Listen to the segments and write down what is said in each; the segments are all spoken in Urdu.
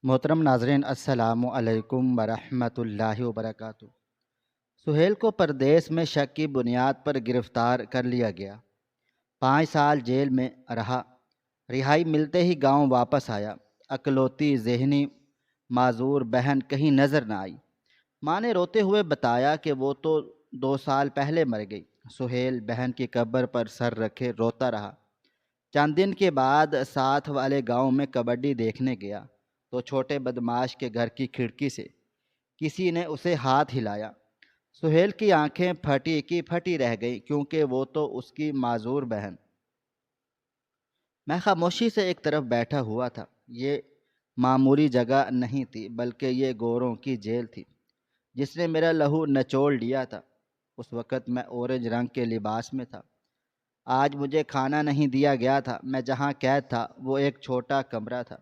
محترم ناظرین، السلام علیکم ورحمۃ اللہ وبرکاتہ۔ سہیل کو پردیس میں شک کی بنیاد پر گرفتار کر لیا گیا۔ 5 سال جیل میں رہا۔ رہائی ملتے ہی گاؤں واپس آیا۔ اکلوتی ذہنی معذور بہن کہیں نظر نہ آئی۔ ماں نے روتے ہوئے بتایا کہ وہ تو 2 سال پہلے مر گئی۔ سہیل بہن کی قبر پر سر رکھے روتا رہا۔ چند دن کے بعد ساتھ والے گاؤں میں کبڈی دیکھنے گیا تو چھوٹے بدماش کے گھر کی کھڑکی سے کسی نے اسے ہاتھ ہلایا۔ سہیل کی آنکھیں پھٹی کی پھٹی رہ گئیں، کیونکہ وہ تو اس کی معذور بہن۔ میں خاموشی سے ایک طرف بیٹھا ہوا تھا۔ یہ معمولی جگہ نہیں تھی، بلکہ یہ گوروں کی جیل تھی جس نے میرا لہو نچوڑ لیا تھا۔ اس وقت میں اورنج رنگ کے لباس میں تھا۔ آج مجھے کھانا نہیں دیا گیا تھا۔ میں جہاں قید تھا وہ ایک چھوٹا کمرہ تھا۔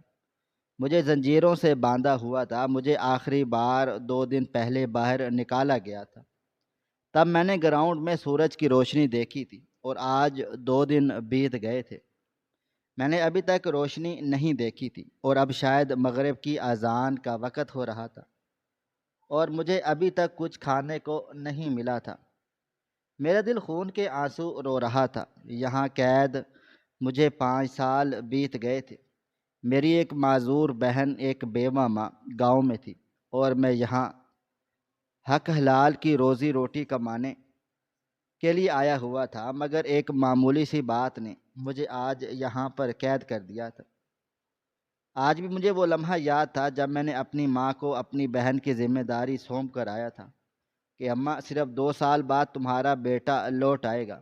مجھے زنجیروں سے باندھا ہوا تھا۔ مجھے آخری بار 2 دن پہلے باہر نکالا گیا تھا۔ تب میں نے گراؤنڈ میں سورج کی روشنی دیکھی تھی، اور آج 2 دن بیت گئے تھے۔ میں نے ابھی تک روشنی نہیں دیکھی تھی، اور اب شاید مغرب کی اذان کا وقت ہو رہا تھا، اور مجھے ابھی تک کچھ کھانے کو نہیں ملا تھا۔ میرا دل خون کے آنسو رو رہا تھا۔ یہاں قید مجھے 5 سال بیت گئے تھے۔ میری ایک معذور بہن، ایک بیوہ ماں گاؤں میں تھی، اور میں یہاں حق حلال کی روزی روٹی کمانے کے لیے آیا ہوا تھا، مگر ایک معمولی سی بات نے مجھے آج یہاں پر قید کر دیا تھا۔ آج بھی مجھے وہ لمحہ یاد تھا جب میں نے اپنی ماں کو اپنی بہن کی ذمہ داری سونپ کر آیا تھا کہ اماں، صرف 2 سال بعد تمہارا بیٹا لوٹ آئے گا،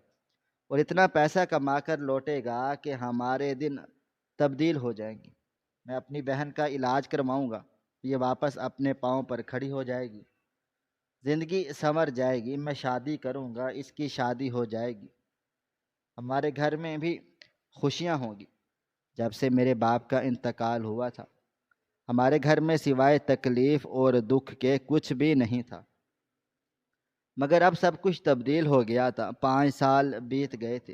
اور اتنا پیسہ کما کر لوٹے گا کہ ہمارے دن تبدیل ہو جائیں گے۔ میں اپنی بہن کا علاج کرواؤں گا، یہ واپس اپنے پاؤں پر کھڑی ہو جائے گی، زندگی سنور جائے گی۔ میں شادی کروں گا، اس کی شادی ہو جائے گی، ہمارے گھر میں بھی خوشیاں ہوں گی۔ جب سے میرے باپ کا انتقال ہوا تھا، ہمارے گھر میں سوائے تکلیف اور دکھ کے کچھ بھی نہیں تھا، مگر اب سب کچھ تبدیل ہو گیا تھا۔ 5 سال بیت گئے تھے۔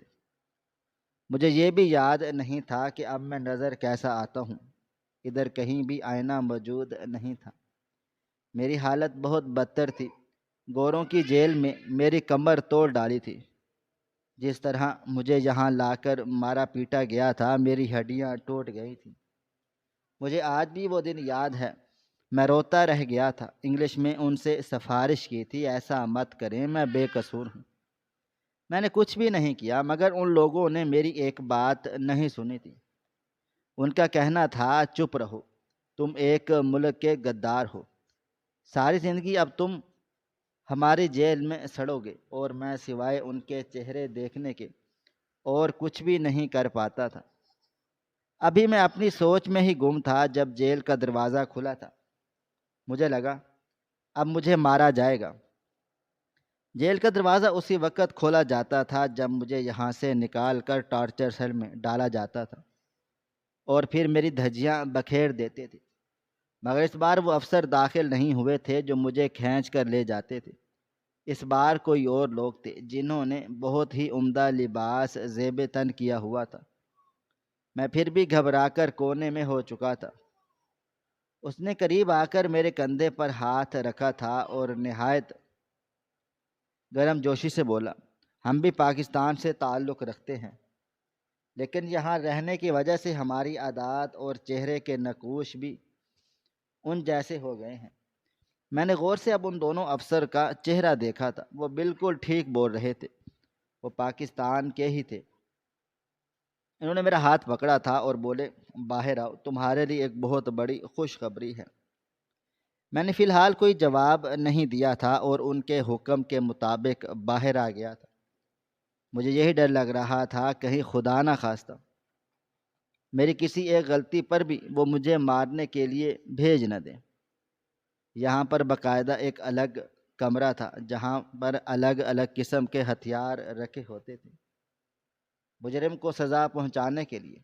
مجھے یہ بھی یاد نہیں تھا کہ اب میں نظر کیسا آتا ہوں۔ ادھر کہیں بھی آئینہ موجود نہیں تھا۔ میری حالت بہت بدتر تھی۔ گوروں کی جیل میں میری کمر توڑ ڈالی تھی۔ جس طرح مجھے یہاں لا کر مارا پیٹا گیا تھا، میری ہڈیاں ٹوٹ گئی تھیں۔ مجھے آج بھی وہ دن یاد ہے۔ میں روتا رہ گیا تھا۔ انگلش میں ان سے سفارش کی تھی، ایسا مت کریں، میں بے قصور ہوں۔ میں نے کچھ بھی نہیں کیا، مگر ان لوگوں نے میری ایک بات نہیں سنی تھی۔ ان کا کہنا تھا، چپ رہو، تم ایک ملک کے غدار ہو، ساری زندگی اب تم ہماری جیل میں سڑو گے۔ اور میں سوائے ان کے چہرے دیکھنے کے اور کچھ بھی نہیں کر پاتا تھا۔ ابھی میں اپنی سوچ میں ہی گم تھا جب جیل کا دروازہ کھلا تھا۔ مجھے لگا اب مجھے مارا جائے گا۔ جیل کا دروازہ اسی وقت کھولا جاتا تھا جب مجھے یہاں سے نکال کر ٹارچر سیل میں ڈالا جاتا تھا، اور پھر میری دھجیاں بکھیر دیتے تھے۔ مگر اس بار وہ افسر داخل نہیں ہوئے تھے جو مجھے کھینچ کر لے جاتے تھے۔ اس بار کوئی اور لوگ تھے جنہوں نے بہت ہی عمدہ لباس زیب تن کیا ہوا تھا۔ میں پھر بھی گھبرا کر کونے میں ہو چکا تھا۔ اس نے قریب آ کر میرے کندھے پر ہاتھ رکھا تھا اور نہایت گرم جوشی سے بولا، ہم بھی پاکستان سے تعلق رکھتے ہیں، لیکن یہاں رہنے کی وجہ سے ہماری عادات اور چہرے کے نقوش بھی ان جیسے ہو گئے ہیں۔ میں نے غور سے اب ان دونوں افسر کا چہرہ دیکھا تھا۔ وہ بالکل ٹھیک بول رہے تھے، وہ پاکستان کے ہی تھے۔ انہوں نے میرا ہاتھ پکڑا تھا اور بولے، باہر آؤ، تمہارے لیے ایک بہت بڑی خوشخبری ہے۔ میں نے فی الحال کوئی جواب نہیں دیا تھا اور ان کے حکم کے مطابق باہر آ گیا تھا۔ مجھے یہی ڈر لگ رہا تھا کہیں خدا نہ خواستہ میری کسی ایک غلطی پر بھی وہ مجھے مارنے کے لیے بھیج نہ دیں۔ یہاں پر باقاعدہ ایک الگ کمرہ تھا جہاں پر الگ الگ قسم کے ہتھیار رکھے ہوتے تھے، مجرم کو سزا پہنچانے کے لیے۔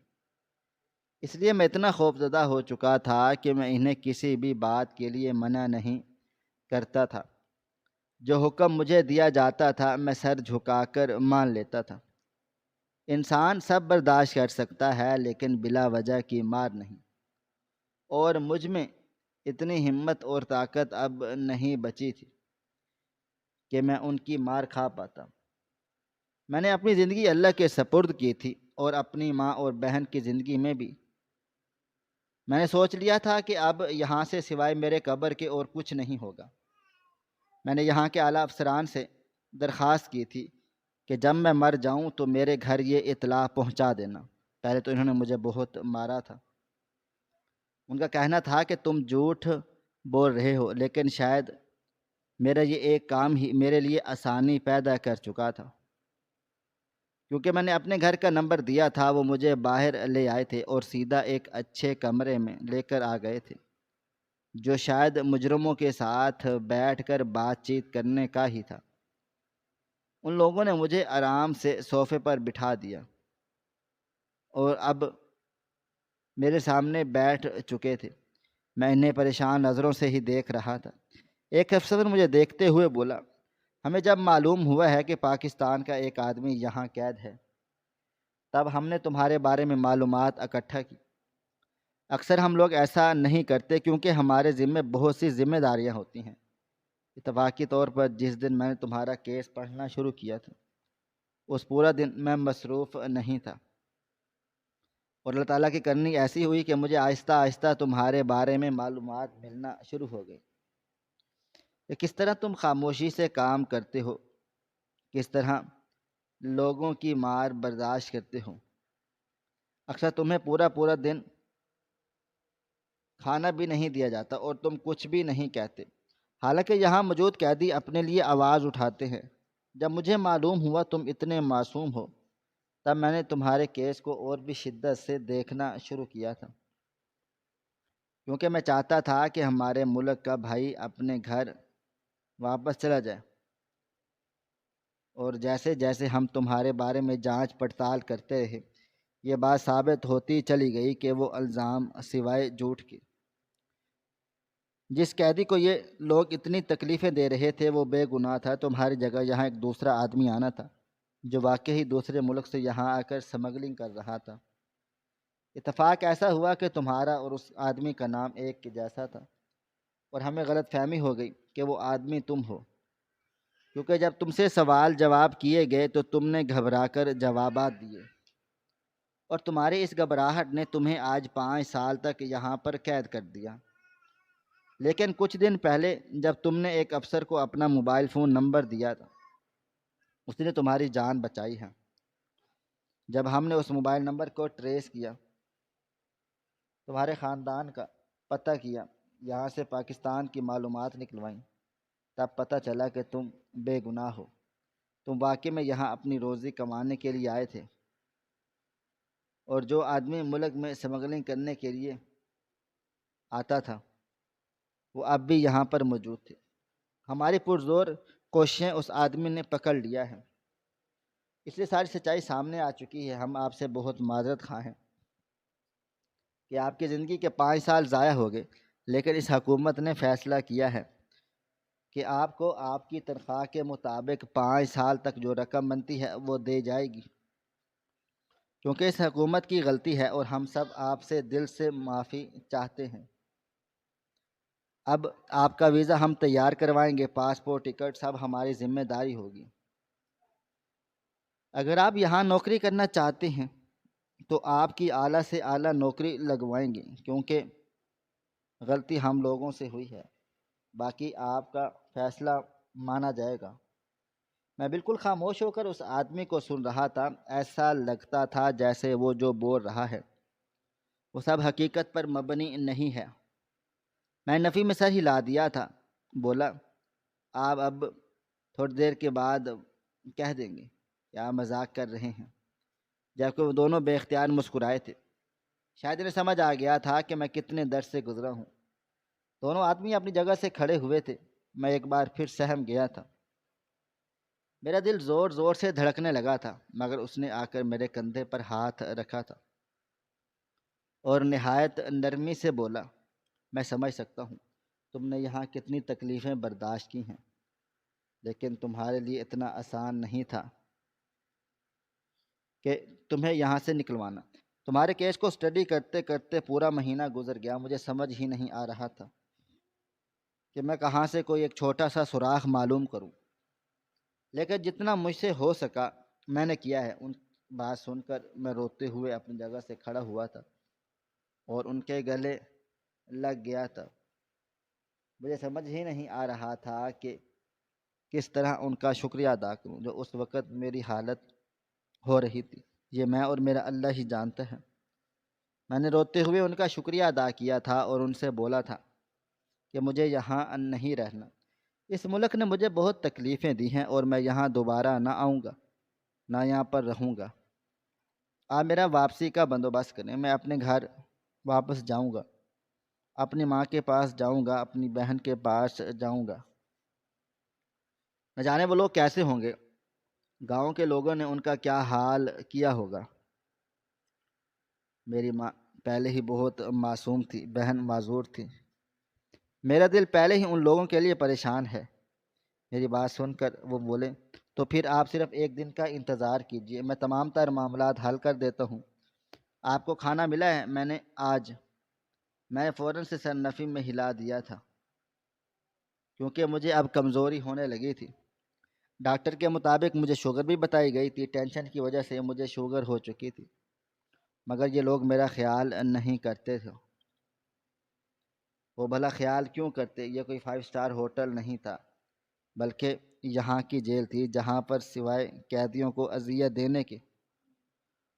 اس لیے میں اتنا خوفزدہ ہو چکا تھا کہ میں انہیں کسی بھی بات کے لیے منع نہیں کرتا تھا۔ جو حکم مجھے دیا جاتا تھا میں سر جھکا کر مان لیتا تھا۔ انسان سب برداشت کر سکتا ہے، لیکن بلا وجہ کی مار نہیں۔ اور مجھ میں اتنی ہمت اور طاقت اب نہیں بچی تھی کہ میں ان کی مار کھا پاتا۔ میں نے اپنی زندگی اللہ کے سپرد کی تھی، اور اپنی ماں اور بہن کی زندگی میں بھی میں نے سوچ لیا تھا کہ اب یہاں سے سوائے میرے قبر کے اور کچھ نہیں ہوگا۔ میں نے یہاں کے اعلیٰ افسران سے درخواست کی تھی کہ جب میں مر جاؤں تو میرے گھر یہ اطلاع پہنچا دینا۔ پہلے تو انہوں نے مجھے بہت مارا تھا۔ ان کا کہنا تھا کہ تم جھوٹ بول رہے ہو، لیکن شاید میرا یہ ایک کام ہی میرے لیے آسانی پیدا کر چکا تھا، کیونکہ میں نے اپنے گھر کا نمبر دیا تھا۔ وہ مجھے باہر لے آئے تھے اور سیدھا ایک اچھے کمرے میں لے کر آ گئے تھے، جو شاید مجرموں کے ساتھ بیٹھ کر بات چیت کرنے کا ہی تھا۔ ان لوگوں نے مجھے آرام سے صوفے پر بٹھا دیا اور اب میرے سامنے بیٹھ چکے تھے۔ میں انہیں پریشان نظروں سے ہی دیکھ رہا تھا۔ ایک افسر مجھے دیکھتے ہوئے بولا، ہمیں جب معلوم ہوا ہے کہ پاکستان کا ایک آدمی یہاں قید ہے، تب ہم نے تمہارے بارے میں معلومات اکٹھا کی۔ اکثر ہم لوگ ایسا نہیں کرتے کیونکہ ہمارے ذمے بہت سی ذمہ داریاں ہوتی ہیں۔ اتفاقی طور پر جس دن میں نے تمہارا کیس پڑھنا شروع کیا تھا، اس پورا دن میں مصروف نہیں تھا، اور اللہ تعالیٰ کی کرنی ایسی ہوئی کہ مجھے آہستہ آہستہ تمہارے بارے میں معلومات ملنا شروع ہو گئی، کہ کس طرح تم خاموشی سے کام کرتے ہو، کس طرح لوگوں کی مار برداشت کرتے ہو۔ اکثر تمہیں پورا پورا دن کھانا بھی نہیں دیا جاتا اور تم کچھ بھی نہیں کہتے، حالانکہ یہاں موجود قیدی اپنے لیے آواز اٹھاتے ہیں۔ جب مجھے معلوم ہوا تم اتنے معصوم ہو، تب میں نے تمہارے کیس کو اور بھی شدت سے دیکھنا شروع کیا تھا، کیونکہ میں چاہتا تھا کہ ہمارے ملک کا بھائی اپنے گھر واپس چلا جائے۔ اور جیسے جیسے ہم تمہارے بارے میں جانچ پڑتال کرتے رہے، یہ بات ثابت ہوتی چلی گئی کہ وہ الزام سوائے جھوٹ کے جس قیدی کو یہ لوگ اتنی تکلیفیں دے رہے تھے وہ بے گناہ تھا۔ تمہاری جگہ یہاں ایک دوسرا آدمی آنا تھا جو واقعی دوسرے ملک سے یہاں آ کر سمگلنگ کر رہا تھا۔ اتفاق ایسا ہوا کہ تمہارا اور اس آدمی کا نام ایک کے جیسا تھا، اور ہمیں غلط فہمی ہو گئی کہ وہ آدمی تم ہو، کیونکہ جب تم سے سوال جواب کیے گئے تو تم نے گھبرا کر جوابات دیے، اور تمہاری اس گھبراہٹ نے تمہیں آج 5 سال تک یہاں پر قید کر دیا۔ لیکن کچھ دن پہلے جب تم نے ایک افسر کو اپنا موبائل فون نمبر دیا تھا، اس نے تمہاری جان بچائی ہے۔ جب ہم نے اس موبائل نمبر کو ٹریس کیا، تمہارے خاندان کا پتہ کیا، یہاں سے پاکستان کی معلومات نکلوائیں، تب پتہ چلا کہ تم بے گناہ ہو۔ تم واقعی میں یہاں اپنی روزی کمانے کے لیے آئے تھے، اور جو آدمی ملک میں سمگلنگ کرنے کے لیے آتا تھا وہ اب بھی یہاں پر موجود تھے۔ ہماری پرزور کوششیں اس آدمی نے پکڑ لیا ہے، اس لیے ساری سچائی سامنے آ چکی ہے۔ ہم آپ سے بہت معذرت خواہ ہیں کہ آپ کی زندگی کے 5 سال ضائع ہو گئے، لیکن اس حکومت نے فیصلہ کیا ہے کہ آپ کو آپ کی تنخواہ کے مطابق 5 سال تک جو رقم بنتی ہے وہ دے جائے گی، کیونکہ اس حکومت کی غلطی ہے، اور ہم سب آپ سے دل سے معافی چاہتے ہیں۔ اب آپ کا ویزا ہم تیار کروائیں گے، پاسپورٹ، ٹکٹ سب ہماری ذمہ داری ہوگی۔ اگر آپ یہاں نوکری کرنا چاہتے ہیں تو آپ کی اعلیٰ سے اعلیٰ نوکری لگوائیں گے، کیونکہ غلطی ہم لوگوں سے ہوئی ہے، باقی آپ کا فیصلہ مانا جائے گا۔ میں بالکل خاموش ہو کر اس آدمی کو سن رہا تھا۔ ایسا لگتا تھا جیسے وہ جو بول رہا ہے وہ سب حقیقت پر مبنی نہیں ہے۔ میں نفی میں سر ہلا دیا تھا، بولا، آپ اب تھوڑی دیر کے بعد کہہ دیں گے کہ آپ مذاق کر رہے ہیں، جبکہ وہ دونوں بے اختیار مسکرائے تھے۔ شاید انہیں سمجھ آ گیا تھا کہ میں کتنے درد سے گزرا ہوں۔ دونوں آدمی اپنی جگہ سے کھڑے ہوئے تھے۔ میں ایک بار پھر سہم گیا تھا۔ میرا دل زور زور سے دھڑکنے لگا تھا، مگر اس نے آ کر میرے کندھے پر ہاتھ رکھا تھا اور نہایت نرمی سے بولا، میں سمجھ سکتا ہوں تم نے یہاں کتنی تکلیفیں برداشت کی ہیں، لیکن تمہارے لیے اتنا آسان نہیں تھا کہ تمہیں یہاں سے نکلوانا۔ تمہارے کیس کو اسٹڈی کرتے کرتے پورا مہینہ گزر گیا، مجھے سمجھ ہی نہیں آ رہا تھا کہ میں کہاں سے کوئی ایک چھوٹا سا سوراخ معلوم کروں، لیکن جتنا مجھ سے ہو سکا میں نے کیا ہے۔ ان بات سن کر میں روتے ہوئے اپنی جگہ سے کھڑا ہوا تھا اور ان کے گلے لگ گیا تھا۔ مجھے سمجھ ہی نہیں آ رہا تھا کہ کس طرح ان کا شکریہ ادا کروں جو اس وقت میری حالت ہو رہی تھی۔ یہ میں اور میرا اللہ ہی جانتا ہے۔ میں نے روتے ہوئے ان کا شکریہ ادا کیا تھا اور ان سے بولا تھا کہ مجھے یہاں نہیں رہنا۔ اس ملک نے مجھے بہت تکلیفیں دی ہیں اور میں یہاں دوبارہ نہ آؤں گا، نہ یہاں پر رہوں گا۔ آپ میرا واپسی کا بندوبست کریں، میں اپنے گھر واپس جاؤں گا، اپنی ماں کے پاس جاؤں گا، اپنی بہن کے پاس جاؤں گا۔ نہ جانے وہ لوگ کیسے ہوں گے، گاؤں کے لوگوں نے ان کا کیا حال کیا ہوگا۔ میری ماں پہلے ہی بہت معصوم تھی، بہن معذور تھی، میرا دل پہلے ہی ان لوگوں کے لیے پریشان ہے۔ میری بات سن کر وہ بولے، تو پھر آپ صرف ایک دن کا انتظار کیجیے، میں تمام تر معاملات حل کر دیتا ہوں۔ آپ کو کھانا ملا ہے؟ میں نے فوراً سے سر نفی میں ہلا دیا تھا کیونکہ مجھے اب کمزوری ہونے لگی تھی۔ ڈاکٹر کے مطابق مجھے شوگر بھی بتائی گئی تھی، ٹینشن کی وجہ سے مجھے شوگر ہو چکی تھی، مگر یہ لوگ میرا خیال نہیں کرتے تھے۔ وہ بھلا خیال کیوں کرتے؟ یہ کوئی 5 اسٹار ہوٹل نہیں تھا، بلکہ یہاں کی جیل تھی جہاں پر سوائے قیدیوں کو اذیت دینے کے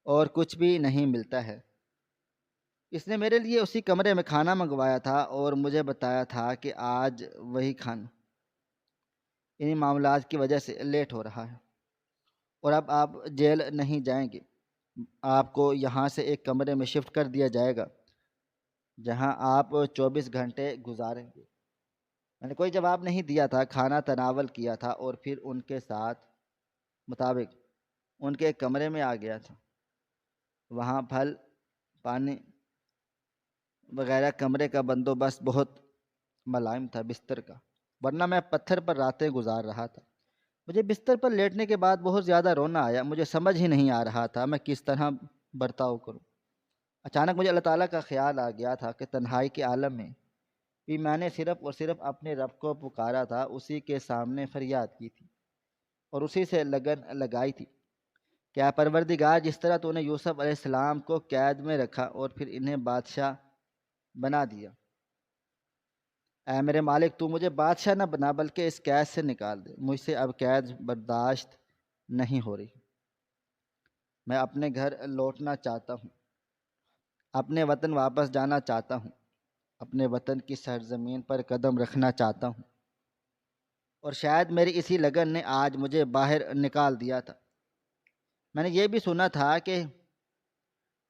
اور کچھ بھی نہیں ملتا ہے۔ اس نے میرے لیے اسی کمرے میں کھانا منگوایا تھا اور مجھے بتایا تھا کہ آج وہی کھانا انہی معاملات کی وجہ سے لیٹ ہو رہا ہے اور اب آپ جیل نہیں جائیں گے، آپ کو یہاں سے ایک کمرے میں شفٹ کر دیا جائے گا جہاں آپ 24 گھنٹے گزاریں گے۔ میں نے کوئی جواب نہیں دیا تھا، کھانا تناول کیا تھا اور پھر ان کے ساتھ مطابق ان کے ایک کمرے میں آ گیا تھا۔ وہاں پھل، پانی وغیرہ کمرے کا بندوبست بہت ملائم تھا بستر کا، ورنہ میں پتھر پر راتیں گزار رہا تھا۔ مجھے بستر پر لیٹنے کے بعد بہت زیادہ رونا آیا، مجھے سمجھ ہی نہیں آ رہا تھا میں کس طرح برتاؤ کروں۔ اچانک مجھے اللہ تعالیٰ کا خیال آ گیا تھا کہ تنہائی کے عالم میں بھی میں نے صرف اور صرف اپنے رب کو پکارا تھا، اسی کے سامنے فریاد کی تھی اور اسی سے لگن لگائی تھی۔ کیا پروردگار، جس طرح تو نے یوسف علیہ السلام کو قید میں رکھا اور پھر انہیں بادشاہ بنا دیا، اے میرے مالک تو مجھے بادشاہ نہ بنا بلکہ اس قید سے نکال دے، مجھ سے اب قید برداشت نہیں ہو رہی، میں اپنے گھر لوٹنا چاہتا ہوں، اپنے وطن واپس جانا چاہتا ہوں، اپنے وطن کی سرزمین پر قدم رکھنا چاہتا ہوں، اور شاید میری اسی لگن نے آج مجھے باہر نکال دیا تھا۔ میں نے یہ بھی سنا تھا کہ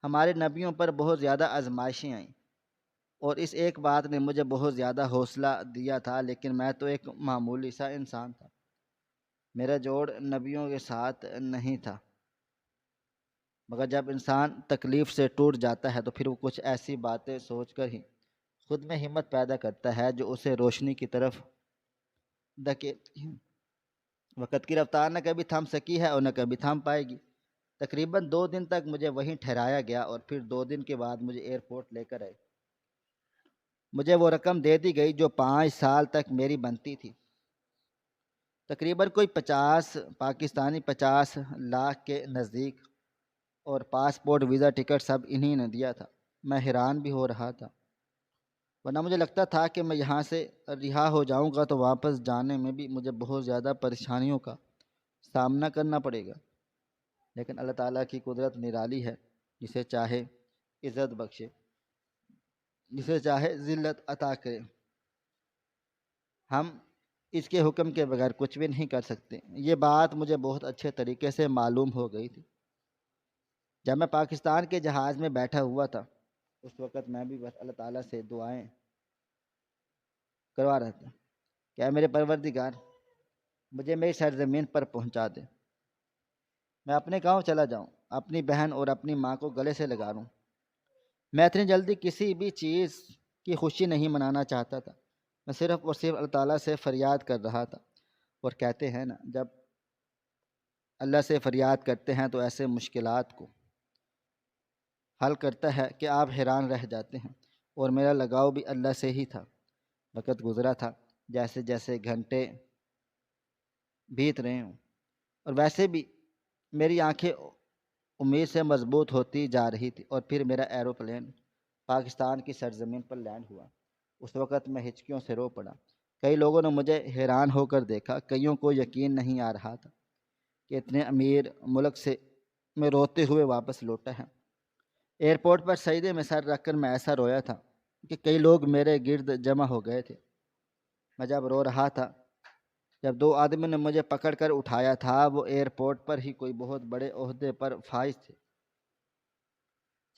ہمارے نبیوں پر بہت زیادہ آزمائشیں آئیں اور اس ایک بات نے مجھے بہت زیادہ حوصلہ دیا تھا، لیکن میں تو ایک معمولی سا انسان تھا، میرا جوڑ نبیوں کے ساتھ نہیں تھا۔ مگر جب انسان تکلیف سے ٹوٹ جاتا ہے تو پھر وہ کچھ ایسی باتیں سوچ کر ہی خود میں ہمت پیدا کرتا ہے جو اسے روشنی کی طرف دھکیلتی ہے۔ وقت کی رفتار نہ کبھی تھم سکی ہے اور نہ کبھی تھم پائے گی۔ تقریباً 2 دن تک مجھے وہیں ٹھہرایا گیا اور پھر 2 دن کے بعد مجھے ایئرپورٹ لے کر آئے۔ مجھے وہ رقم دے دی گئی جو 5 سال تک میری بنتی تھی، تقریباً کوئی 50 لاکھ کے نزدیک، اور پاسپورٹ، ویزا، ٹکٹ سب انہی نے دیا تھا۔ میں حیران بھی ہو رہا تھا، ورنہ مجھے لگتا تھا کہ میں یہاں سے رہا ہو جاؤں گا تو واپس جانے میں بھی مجھے بہت زیادہ پریشانیوں کا سامنا کرنا پڑے گا، لیکن اللہ تعالیٰ کی قدرت نرالی ہے، جسے چاہے عزت بخشے، جسے چاہے ذلت عطا کرے۔ ہم اس کے حکم کے بغیر کچھ بھی نہیں کر سکتے۔ یہ بات مجھے بہت اچھے طریقے سے معلوم ہو گئی تھی جب میں پاکستان کے جہاز میں بیٹھا ہوا تھا۔ اس وقت میں بھی بس اللہ تعالیٰ سے دعائیں کروا رہا تھا کہ اے میرے پروردگار، مجھے میری سرزمین پر پہنچا دے، میں اپنے گاؤں چلا جاؤں، اپنی بہن اور اپنی ماں کو گلے سے لگا لوں۔ میں اتنی جلدی کسی بھی چیز کی خوشی نہیں منانا چاہتا تھا، میں صرف اور صرف اللہ تعالیٰ سے فریاد کر رہا تھا۔ اور کہتے ہیں نا، جب اللہ سے فریاد کرتے ہیں تو ایسے مشکلات کو حل کرتا ہے کہ آپ حیران رہ جاتے ہیں۔ اور میرا لگاؤ بھی اللہ سے ہی تھا۔ وقت گزرا تھا، جیسے جیسے گھنٹے بیت رہے ہوں، اور ویسے بھی میری آنکھیں امید سے مضبوط ہوتی جا رہی تھی۔ اور پھر میرا ایروپلین پاکستان کی سرزمین پر لینڈ ہوا۔ اس وقت میں ہچکیوں سے رو پڑا۔ کئی لوگوں نے مجھے حیران ہو کر دیکھا، کئیوں کو یقین نہیں آ رہا تھا کہ اتنے امیر ملک سے میں روتے ہوئے واپس لوٹا ہے۔ ایئرپورٹ پر سجدے میں سر رکھ کر میں ایسا رویا تھا کہ کئی لوگ میرے گرد جمع ہو گئے تھے۔ میں جب رو رہا تھا، جب دو آدمی نے مجھے پکڑ کر اٹھایا تھا، وہ ایئرپورٹ پر ہی کوئی بہت بڑے عہدے پر فائز تھے۔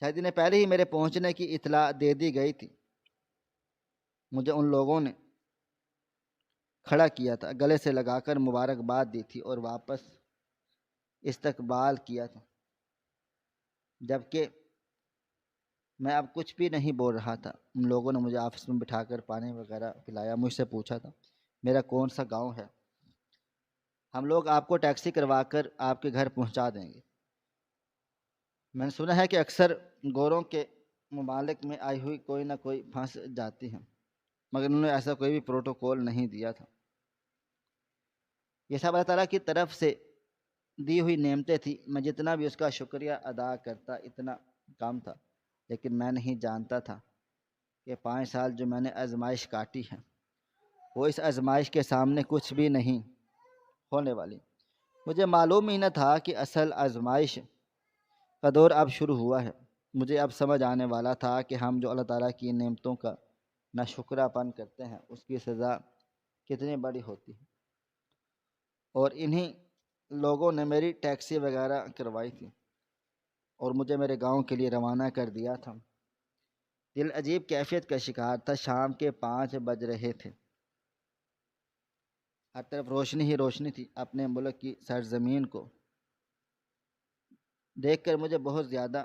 شاید انہیں پہلے ہی میرے پہنچنے کی اطلاع دے دی گئی تھی۔ مجھے ان لوگوں نے کھڑا کیا تھا، گلے سے لگا کر مبارکباد دی تھی اور واپس استقبال کیا تھا، جبکہ میں اب کچھ بھی نہیں بول رہا تھا۔ ان لوگوں نے مجھے آفس میں بٹھا کر پانی وغیرہ پلایا، مجھ سے پوچھا تھا میرا کون سا گاؤں ہے، ہم لوگ آپ کو ٹیکسی کروا کر آپ کے گھر پہنچا دیں گے۔ میں نے سنا ہے کہ اکثر گوروں کے ممالک میں آئی ہوئی کوئی نہ کوئی پھنس جاتی ہیں، مگر انہوں نے ایسا کوئی بھی پروٹوکول نہیں دیا تھا۔ یہ سب اللہ تعالیٰ کی طرف سے دی ہوئی نعمتیں تھیں۔ میں جتنا بھی اس کا شکریہ ادا کرتا اتنا کم تھا، لیکن میں نہیں جانتا تھا کہ 5 سال جو میں نے آزمائش کاٹی ہے، وہ اس آزمائش کے سامنے کچھ بھی نہیں ہونے والی۔ مجھے معلوم ہی نہ تھا کہ اصل آزمائش کا دور اب شروع ہوا ہے۔ مجھے اب سمجھ آنے والا تھا کہ ہم جو اللہ تعالیٰ کی نعمتوں کا ناشکرا پن کرتے ہیں، اس کی سزا کتنی بڑی ہوتی ہے۔ اور انہی لوگوں نے میری ٹیکسی وغیرہ کروائی تھی اور مجھے میرے گاؤں کے لیے روانہ کر دیا تھا۔ دل عجیب کیفیت کا شکار تھا۔ شام کے 5 بج رہے تھے، ہر طرف روشنی ہی روشنی تھی۔ اپنے ملک کی سرزمین کو دیکھ کر مجھے بہت زیادہ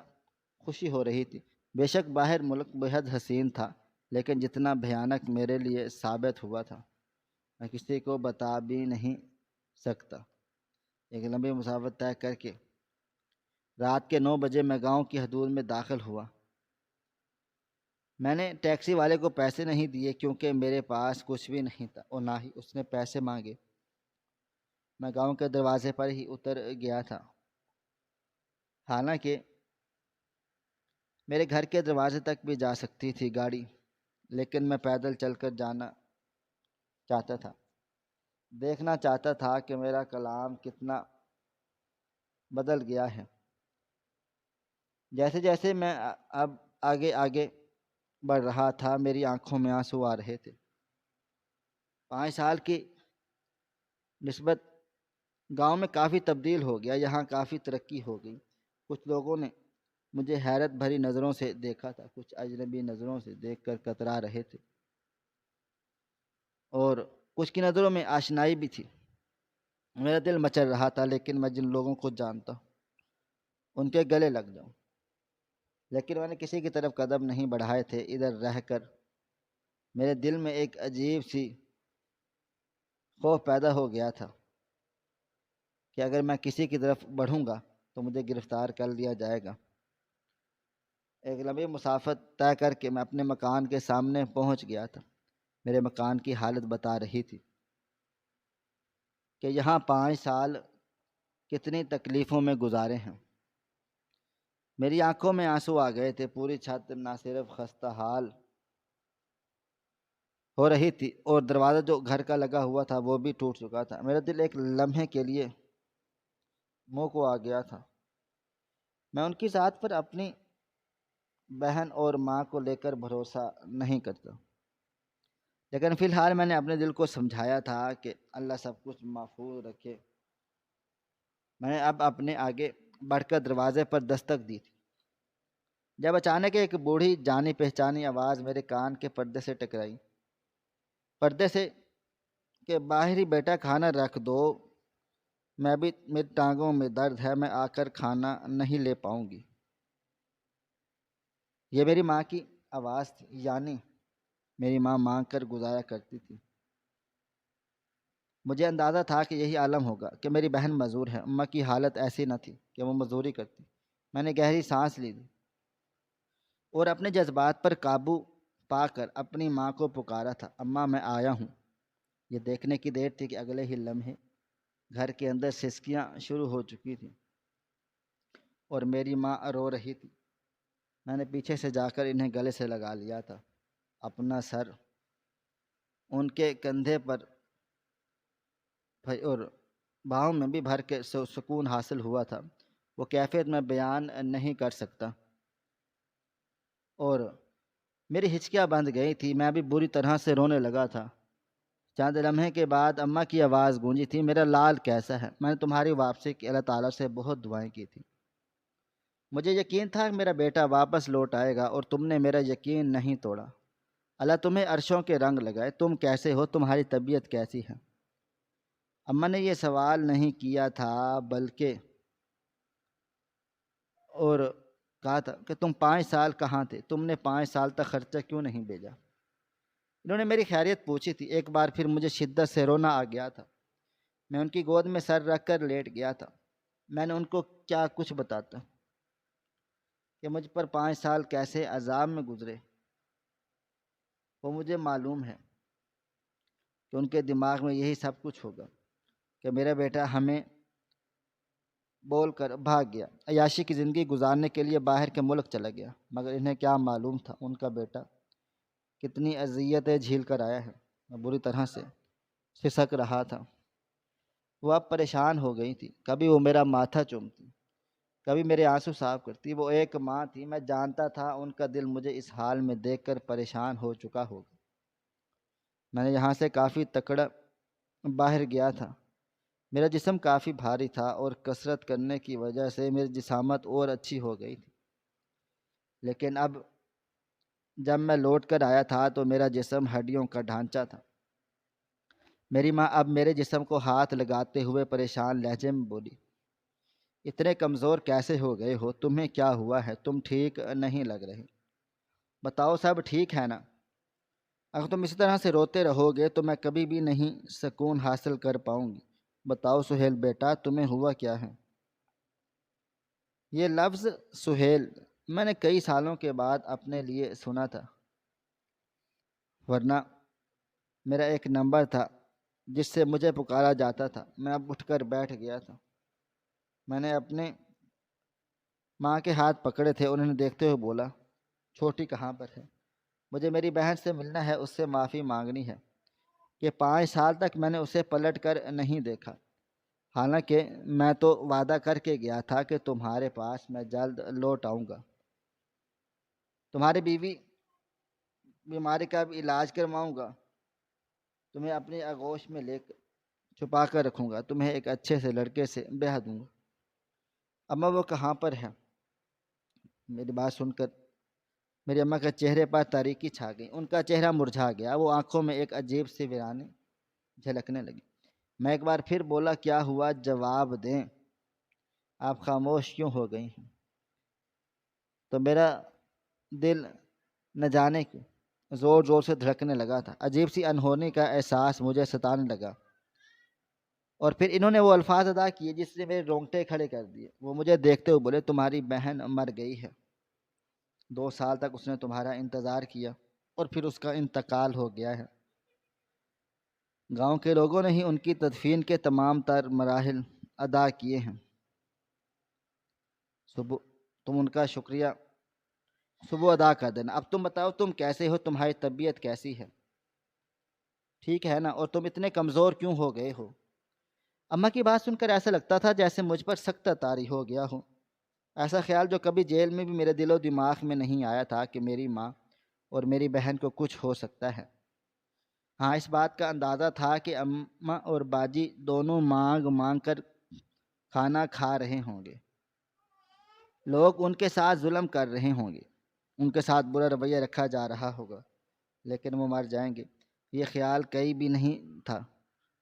خوشی ہو رہی تھی۔ بے شک باہر ملک بہت حسین تھا، لیکن جتنا بھیانک میرے لیے ثابت ہوا تھا، میں کسی کو بتا بھی نہیں سکتا۔ ایک لمبی مسافت طے کر کے رات کے 9 بجے میں گاؤں کی حدود میں داخل ہوا۔ میں نے ٹیکسی والے کو پیسے نہیں دیے، کیونکہ میرے پاس کچھ بھی نہیں تھا اور نہ ہی اس نے پیسے مانگے۔ میں گاؤں کے دروازے پر ہی اتر گیا تھا۔ حالانکہ میرے گھر کے دروازے تک بھی جا سکتی تھی گاڑی، لیکن میں پیدل چل کر جانا چاہتا تھا۔ دیکھنا چاہتا تھا کہ میرا کلام کتنا بدل گیا ہے۔ جیسے جیسے میں اب آگے آگے بڑھ رہا تھا، میری آنکھوں میں آنسو آ رہے تھے۔ 5 سال کی نسبت گاؤں میں کافی تبدیل ہو گیا، یہاں کافی ترقی ہو گئی۔ کچھ لوگوں نے مجھے حیرت بھری نظروں سے دیکھا تھا، کچھ اجنبی نظروں سے دیکھ کر کترا رہے تھے، اور کچھ کی نظروں میں آشنائی بھی تھی۔ میرا دل مچل رہا تھا، لیکن میں جن لوگوں کو جانتا ہوں ان کے گلے لگ جاؤں، لیکن میں نے کسی کی طرف قدم نہیں بڑھائے تھے۔ ادھر رہ کر میرے دل میں ایک عجیب سی خوف پیدا ہو گیا تھا کہ اگر میں کسی کی طرف بڑھوں گا تو مجھے گرفتار کر لیا جائے گا۔ ایک لمبی مسافت طے کر کے میں اپنے مکان کے سامنے پہنچ گیا تھا۔ میرے مکان کی حالت بتا رہی تھی کہ یہاں 5 سال کتنی تکلیفوں میں گزارے ہیں۔ میری آنکھوں میں آنسو آ گئے تھے۔ پوری چھت نہ صرف خستہ حال ہو رہی تھی، اور دروازہ جو گھر کا لگا ہوا تھا وہ بھی ٹوٹ چکا تھا۔ میرا دل ایک لمحے کے لیے منہ کو آ گیا تھا۔ میں ان کی ذات پر اپنی بہن اور ماں کو لے کر بھروسہ نہیں کرتا، لیکن فی الحال میں نے اپنے دل کو سمجھایا تھا کہ اللہ سب کچھ محفوظ رکھے۔ میں نے اب اپنے آگے بڑھ کر دروازے پر دستک دی تھی، جب اچانک ایک بوڑھی جانی پہچانی آواز میرے کان کے پردے سے ٹکرائی۔ پردے سے کہ باہر ہی بیٹا کھانا رکھ دو، میں بھی میری ٹانگوں میں درد ہے، میں آ کر کھانا نہیں لے پاؤں گی۔ یہ میری ماں کی آواز تھی، یعنی میری ماں مانگ کر گزارا کرتی تھی۔ مجھے اندازہ تھا کہ یہی عالم ہوگا کہ میری بہن معذور ہے۔ اماں کی حالت ایسی نہ تھی کہ وہ مزدوری کرتی۔ میں نے گہری سانس لی تھی اور اپنے جذبات پر قابو پا کر اپنی ماں کو پکارا تھا، اماں میں آیا ہوں۔ یہ دیکھنے کی دیر تھی کہ اگلے ہی لمحے گھر کے اندر سسکیاں شروع ہو چکی تھیں اور میری ماں رو رہی تھی۔ میں نے پیچھے سے جا کر انہیں گلے سے لگا لیا تھا، اپنا سر ان کے کندھے پر اور باہوں میں بھی بھر کے سکون حاصل ہوا تھا۔ وہ کیفیت میں بیان نہیں کر سکتا، اور میری ہچکیاں بند گئی تھی، میں بھی بری طرح سے رونے لگا تھا۔ چند لمحے کے بعد اماں کی آواز گونجی تھی، میرا لال کیسا ہے؟ میں نے تمہاری واپسی کی اللہ تعالیٰ سے بہت دعائیں کی تھیں۔ مجھے یقین تھا کہ میرا بیٹا واپس لوٹ آئے گا، اور تم نے میرا یقین نہیں توڑا۔ اللہ تمہیں عرشوں کے رنگ لگائے۔ تم کیسے ہو؟ تمہاری طبیعت کیسی ہے؟ اماں نے یہ سوال نہیں کیا تھا بلکہ اور کہا تھا کہ تم 5 سال کہاں تھے؟ تم نے 5 سال تک خرچہ کیوں نہیں بھیجا؟ انہوں نے میری خیریت پوچھی تھی۔ ایک بار پھر مجھے شدت سے رونا آ گیا تھا۔ میں ان کی گود میں سر رکھ کر لیٹ گیا تھا۔ میں نے ان کو کیا کچھ بتاتا کہ مجھ پر 5 سال کیسے عذاب میں گزرے؟ وہ مجھے معلوم ہے کہ ان کے دماغ میں یہی سب کچھ ہوگا کہ میرا بیٹا ہمیں بول کر بھاگ گیا، عیاشی کی زندگی گزارنے کے لیے باہر کے ملک چلا گیا۔ مگر انہیں کیا معلوم تھا ان کا بیٹا کتنی اذیتیں جھیل کر آیا ہے۔ میں بری طرح سے سسک رہا تھا۔ وہ اب پریشان ہو گئی تھی، کبھی وہ میرا ماتھا چومتی، کبھی میرے آنسو صاف کرتی۔ وہ ایک ماں تھی، میں جانتا تھا ان کا دل مجھے اس حال میں دیکھ کر پریشان ہو چکا ہوگا۔ میں نے یہاں سے کافی تکڑا باہر گیا تھا۔ میرا جسم کافی بھاری تھا اور کسرت کرنے کی وجہ سے میری جسامت اور اچھی ہو گئی تھی، لیکن اب جب میں لوٹ کر آیا تھا تو میرا جسم ہڈیوں کا ڈھانچہ تھا۔ میری ماں اب میرے جسم کو ہاتھ لگاتے ہوئے پریشان لہجے میں بولی، اتنے کمزور کیسے ہو گئے ہو؟ تمہیں کیا ہوا ہے؟ تم ٹھیک نہیں لگ رہے، بتاؤ سب ٹھیک ہے نا؟ اگر تم اسی طرح سے روتے رہو گے تو میں کبھی بھی نہیں سکون حاصل کر پاؤں گی۔ بتاؤ سہیل بیٹا، تمہیں ہوا کیا ہے؟ یہ لفظ سہیل میں نے کئی سالوں کے بعد اپنے لیے سنا تھا، ورنہ میرا ایک نمبر تھا جس سے مجھے پکارا جاتا تھا۔ میں اب اٹھ کر بیٹھ گیا تھا۔ میں نے اپنے ماں کے ہاتھ پکڑے تھے، انہوں نے دیکھتے ہوئے بولا، چھوٹی کہاں پر ہے؟ مجھے میری بہن سے ملنا ہے، اس سے معافی مانگنی ہے کہ 5 سال تک میں نے اسے پلٹ کر نہیں دیکھا، حالانکہ میں تو وعدہ کر کے گیا تھا کہ تمہارے پاس میں جلد لوٹ آؤں گا، تمہاری بیوی بیماری کا بھی علاج کرواؤں گا، تمہیں اپنی آغوش میں لے کر چھپا کر رکھوں گا، تمہیں ایک اچھے سے لڑکے سے بیاہ دوں گا۔ اماں وہ کہاں پر ہے؟ میری بات سن کر میری اماں کے چہرے پر تاریکی چھا گئی، ان کا چہرہ مرجھا گیا، وہ آنکھوں میں ایک عجیب سی ویرانی جھلکنے لگی۔ میں ایک بار پھر بولا، کیا ہوا؟ جواب دیں، آپ خاموش کیوں ہو گئی ہیں؟ تو میرا دل نہ جانے کیوں زور زور سے دھڑکنے لگا تھا، عجیب سی انہونی کا احساس مجھے ستانے لگا، اور پھر انہوں نے وہ الفاظ ادا کیے جس نے میرے رونگٹے کھڑے کر دیے۔ وہ مجھے دیکھتے ہوئے بولے، تمہاری بہن مر گئی ہے، 2 سال تک اس نے تمہارا انتظار کیا اور پھر اس کا انتقال ہو گیا ہے۔ گاؤں کے لوگوں نے ہی ان کی تدفین کے تمام تر مراحل ادا کیے ہیں۔ صبح تم ان کا شکریہ صبح ادا کر دینا۔ اب تم بتاؤ، تم کیسے ہو؟ تمہاری طبیعت کیسی ہے؟ ٹھیک ہے نا؟ اور تم اتنے کمزور کیوں ہو گئے ہو؟ اماں کی بات سن کر ایسا لگتا تھا جیسے مجھ پر سخت طاری ہو گیا ہو۔ ایسا خیال جو کبھی جیل میں بھی میرے دل و دماغ میں نہیں آیا تھا کہ میری ماں اور میری بہن کو کچھ ہو سکتا ہے۔ ہاں، اس بات کا اندازہ تھا کہ اماں اور باجی دونوں مانگ مانگ کر کھانا کھا رہے ہوں گے، لوگ ان کے ساتھ ظلم کر رہے ہوں گے، ان کے ساتھ برا رویہ رکھا جا رہا ہوگا، لیکن وہ مر جائیں گے، یہ خیال کہیں بھی نہیں تھا۔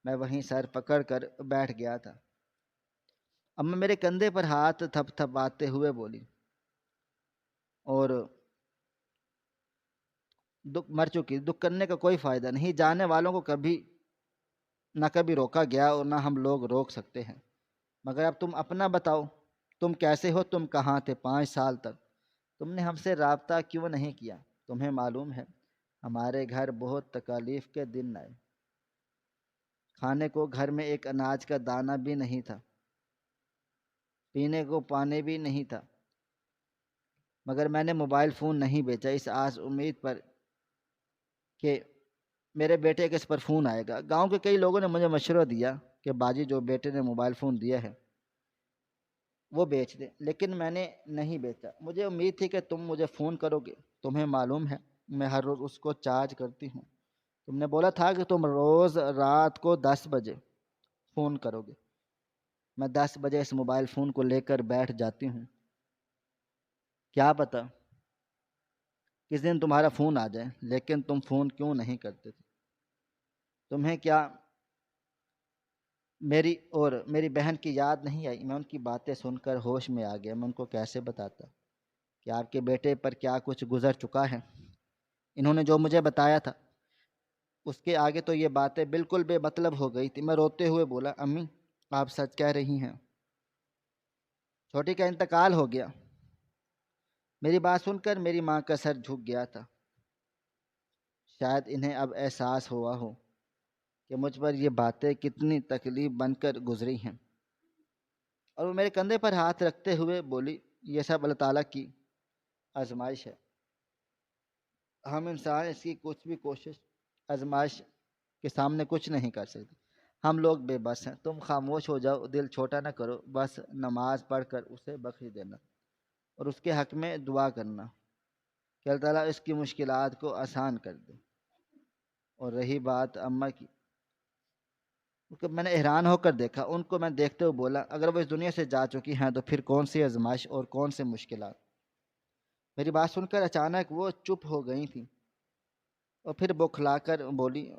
میں وہیں سر پکڑ کر بیٹھ گیا تھا۔ اماں میرے کندھے پر ہاتھ تھپ تھپاتے ہوئے بولی، اور دکھ مر چکی، دکھ کرنے کا کوئی فائدہ نہیں، جانے والوں کو کبھی نہ کبھی روکا گیا اور نہ ہم لوگ روک سکتے ہیں۔ مگر اب تم اپنا بتاؤ، تم کیسے ہو؟ تم کہاں تھے 5 سال تک؟ تم نے ہم سے رابطہ کیوں نہیں کیا؟ تمہیں معلوم ہے ہمارے گھر بہت تکالیف کے دن آئے، کھانے کو گھر میں ایک اناج کا دانہ بھی نہیں تھا، پینے کو پانی بھی نہیں تھا، مگر میں نے موبائل فون نہیں بیچا اس آس امید پر کہ میرے بیٹے کے اس پر فون آئے گا۔ گاؤں کے کئی لوگوں نے مجھے مشورہ دیا کہ باجی جو بیٹے نے موبائل فون دیا ہے وہ بیچ دیں، لیکن میں نے نہیں بیچا۔ مجھے امید تھی کہ تم مجھے فون کرو گے، تمہیں معلوم ہے میں ہر روز اس کو چارج کرتی ہوں۔ تم نے بولا تھا کہ تم روز رات کو 10 بجے فون کرو گے، میں 10 بجے اس موبائل فون کو لے کر بیٹھ جاتی ہوں، کیا پتہ کس دن تمہارا فون آ جائے، لیکن تم فون کیوں نہیں کرتے تھے؟ تمہیں کیا میری اور میری بہن کی یاد نہیں آئی؟ میں ان کی باتیں سن کر ہوش میں آ گیا۔ میں ان کو کیسے بتاتا کہ آپ کے بیٹے پر کیا کچھ گزر چکا ہے؟ انہوں نے جو مجھے بتایا تھا اس کے آگے تو یہ باتیں بالکل بے مطلب ہو گئی تھی۔ میں روتے ہوئے بولا، امی آپ سچ کہہ رہی ہیں، چھوٹی کا انتقال ہو گیا۔ میری بات سن کر میری ماں کا سر جھک گیا تھا، شاید انہیں اب احساس ہوا ہو کہ مجھ پر یہ باتیں کتنی تکلیف بن کر گزری ہیں، اور وہ میرے کندھے پر ہاتھ رکھتے ہوئے بولی، یہ سب اللہ تعالیٰ کی آزمائش ہے، ہم انسان اس کی کچھ بھی کوشش آزمائش کے سامنے کچھ نہیں کر سکتے، ہم لوگ بے بس ہیں۔ تم خاموش ہو جاؤ، دل چھوٹا نہ کرو، بس نماز پڑھ کر اسے بخش دینا اور اس کے حق میں دعا کرنا کہ اللہ تعالیٰ اس کی مشکلات کو آسان کر دے۔ اور رہی بات اماں کی، کیونکہ میں نے حیران ہو کر دیکھا، ان کو میں دیکھتے ہوئے بولا، اگر وہ اس دنیا سے جا چکی ہیں تو پھر کون سی آزمائش اور کون سے مشکلات؟ میری بات سن کر اچانک وہ چپ ہو گئی تھیں اور پھر بوکھلا کر بولی،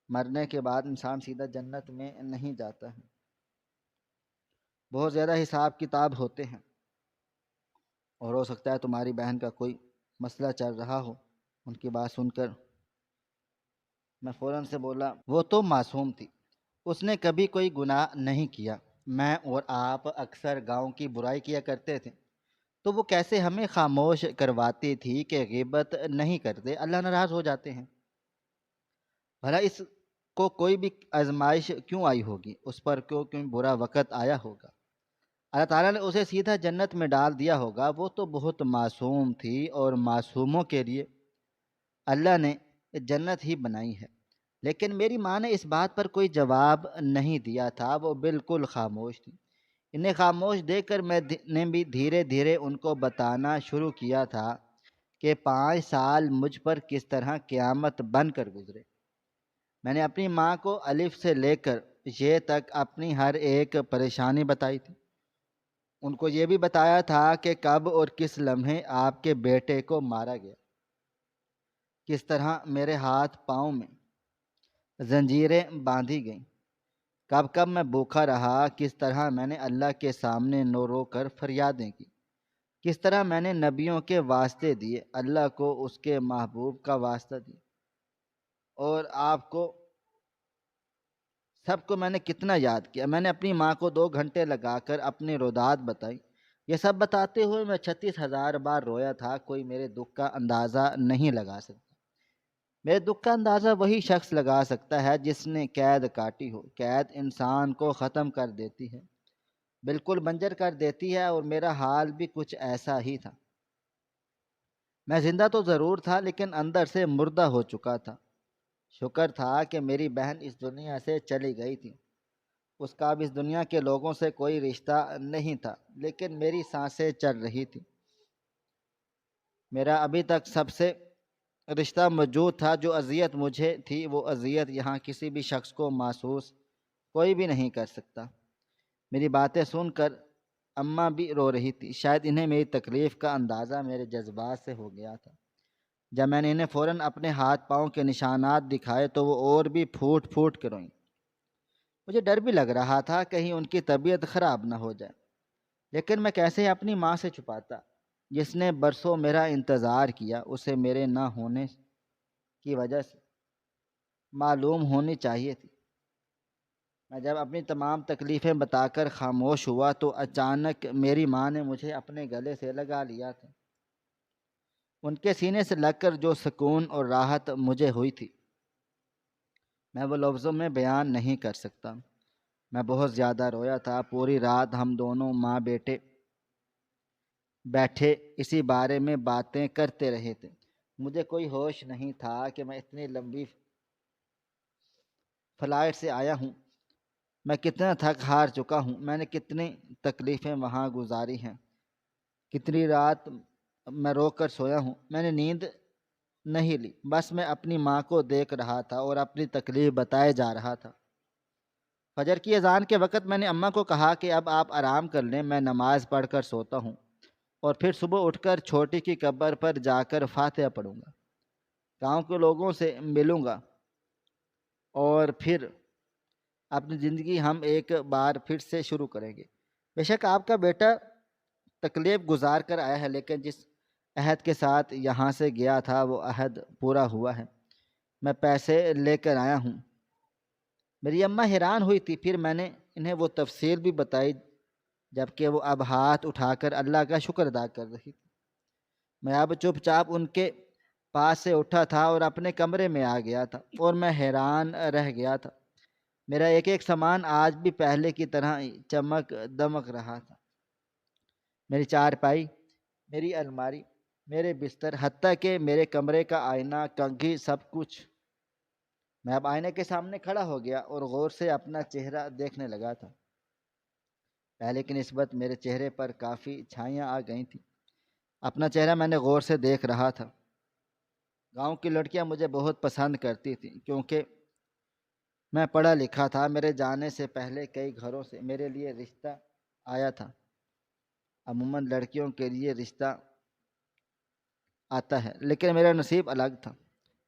مرنے کے بعد انسان سیدھا جنت میں نہیں جاتا ہے، بہت زیادہ حساب کتاب ہوتے ہیں، اور ہو سکتا ہے تمہاری بہن کا کوئی مسئلہ چل رہا ہو۔ ان کی بات سن کر میں فوراً سے بولا، وہ تو معصوم تھی، اس نے کبھی کوئی گناہ نہیں کیا، میں اور آپ اکثر گاؤں کی برائی کیا کرتے تھے تو وہ کیسے ہمیں خاموش کرواتی تھی کہ غیبت نہیں کرتے، اللہ ناراض ہو جاتے ہیں۔ بھلا اس کو کوئی بھی آزمائش کیوں آئی ہوگی، اس پر کیوں برا وقت آیا ہوگا، اللہ تعالیٰ نے اسے سیدھا جنت میں ڈال دیا ہوگا۔ وہ تو بہت معصوم تھی اور معصوموں کے لیے اللہ نے جنت ہی بنائی ہے۔ لیکن میری ماں نے اس بات پر کوئی جواب نہیں دیا تھا، وہ بالکل خاموش تھی۔ انہیں خاموش دیکھ کر میں نے بھی دھیرے دھیرے ان کو بتانا شروع کیا تھا کہ 5 سال مجھ پر کس طرح قیامت بن کر گزرے۔ میں نے اپنی ماں کو الف سے لے کر یہ تک اپنی ہر ایک پریشانی بتائی تھی۔ ان کو یہ بھی بتایا تھا کہ کب اور کس لمحے آپ کے بیٹے کو مارا گیا، کس طرح میرے ہاتھ پاؤں میں زنجیریں باندھی گئیں، کب کب میں بھوکا رہا، کس طرح میں نے اللہ کے سامنے رو رو کر فریادیں کی، کس طرح میں نے نبیوں کے واسطے دیے، اللہ کو اس کے محبوب کا واسطہ دیا، اور آپ کو سب کو میں نے کتنا یاد کیا۔ میں نے اپنی ماں کو 2 گھنٹے لگا کر اپنی رودات بتائی۔ یہ سب بتاتے ہوئے میں 36,000 بار رویا تھا، کوئی میرے دکھ کا اندازہ نہیں لگا سکتا۔ میرے دکھ کا اندازہ وہی شخص لگا سکتا ہے جس نے قید کاٹی ہو۔ قید انسان کو ختم کر دیتی ہے، بالکل بنجر کر دیتی ہے، اور میرا حال بھی کچھ ایسا ہی تھا۔ میں زندہ تو ضرور تھا لیکن اندر سے مردہ ہو چکا تھا۔ شکر تھا کہ میری بہن اس دنیا سے چلی گئی تھی، اس کا اب اس دنیا کے لوگوں سے کوئی رشتہ نہیں تھا، لیکن میری سانسیں چل رہی تھی۔ میرا ابھی تک سب سے رشتہ موجود تھا، جو اذیت مجھے تھی وہ اذیت یہاں کسی بھی شخص کو محسوس کوئی بھی نہیں کر سکتا۔ میری باتیں سن کر اماں بھی رو رہی تھی، شاید انہیں میری تکلیف کا اندازہ میرے جذبات سے ہو گیا تھا۔ جب میں نے انہیں فوراً اپنے ہاتھ پاؤں کے نشانات دکھائے تو وہ اور بھی پھوٹ پھوٹ کر روئیں۔ مجھے ڈر بھی لگ رہا تھا کہیں ان کی طبیعت خراب نہ ہو جائے، لیکن میں کیسے اپنی ماں سے چھپاتا؟ جس نے برسوں میرا انتظار کیا، اسے میرے نہ ہونے کی وجہ سے معلوم ہونی چاہیے تھی۔ میں جب اپنی تمام تکلیفیں بتا کر خاموش ہوا تو اچانک میری ماں نے مجھے اپنے گلے سے لگا لیا تھا۔ ان کے سینے سے لگ کر جو سکون اور راحت مجھے ہوئی تھی میں وہ لفظوں میں بیان نہیں کر سکتا۔ میں بہت زیادہ رویا تھا، پوری رات ہم دونوں ماں بیٹے بیٹھے اسی بارے میں باتیں کرتے رہے تھے۔ مجھے کوئی ہوش نہیں تھا کہ میں اتنی لمبی فلائٹ سے آیا ہوں، میں کتنا تھک ہار چکا ہوں، میں نے کتنی تکلیفیں وہاں گزاری ہیں، کتنی رات میں رو کر سویا ہوں۔ میں نے نیند نہیں لی، بس میں اپنی ماں کو دیکھ رہا تھا اور اپنی تکلیف بتائے جا رہا تھا۔ فجر کی اذان کے وقت میں نے اماں کو کہا کہ اب آپ آرام کر لیں، میں نماز پڑھ کر سوتا ہوں اور پھر صبح اٹھ کر چھوٹی کی قبر پر جا کر فاتحہ پڑھوں گا، گاؤں کے لوگوں سے ملوں گا اور پھر اپنی زندگی ہم ایک بار پھر سے شروع کریں گے۔ بے شک آپ کا بیٹا تکلیف گزار کر آیا ہے، لیکن جس عہد کے ساتھ یہاں سے گیا تھا وہ عہد پورا ہوا ہے۔ میں پیسے لے کر آیا ہوں۔ میری اماں حیران ہوئی تھی، پھر میں نے انہیں وہ تفصیل بھی بتائی، جبکہ وہ اب ہاتھ اٹھا کر اللہ کا شکر ادا کر رہی تھی۔ میں اب چپ چاپ ان کے پاس سے اٹھا تھا اور اپنے کمرے میں آ گیا تھا اور میں حیران رہ گیا تھا۔ میرا ایک ایک سامان آج بھی پہلے کی طرح چمک دمک رہا تھا، میری چارپائی، میری الماری، میرے بستر، حتیٰ کہ میرے کمرے کا آئینہ، کنگھی، سب کچھ۔ میں اب آئینے کے سامنے کھڑا ہو گیا اور غور سے اپنا چہرہ دیکھنے لگا تھا۔ پہلے کی نسبت میرے چہرے پر کافی چھائیاں آ گئی تھیں۔ اپنا چہرہ میں نے غور سے دیکھ رہا تھا۔ گاؤں کی لڑکیاں مجھے بہت پسند کرتی تھیں کیونکہ میں پڑھا لکھا تھا۔ میرے جانے سے پہلے کئی گھروں سے میرے لیے رشتہ آیا تھا۔ عموماً لڑکیوں کے لیے رشتہ آتا ہے، لیکن میرا نصیب الگ تھا۔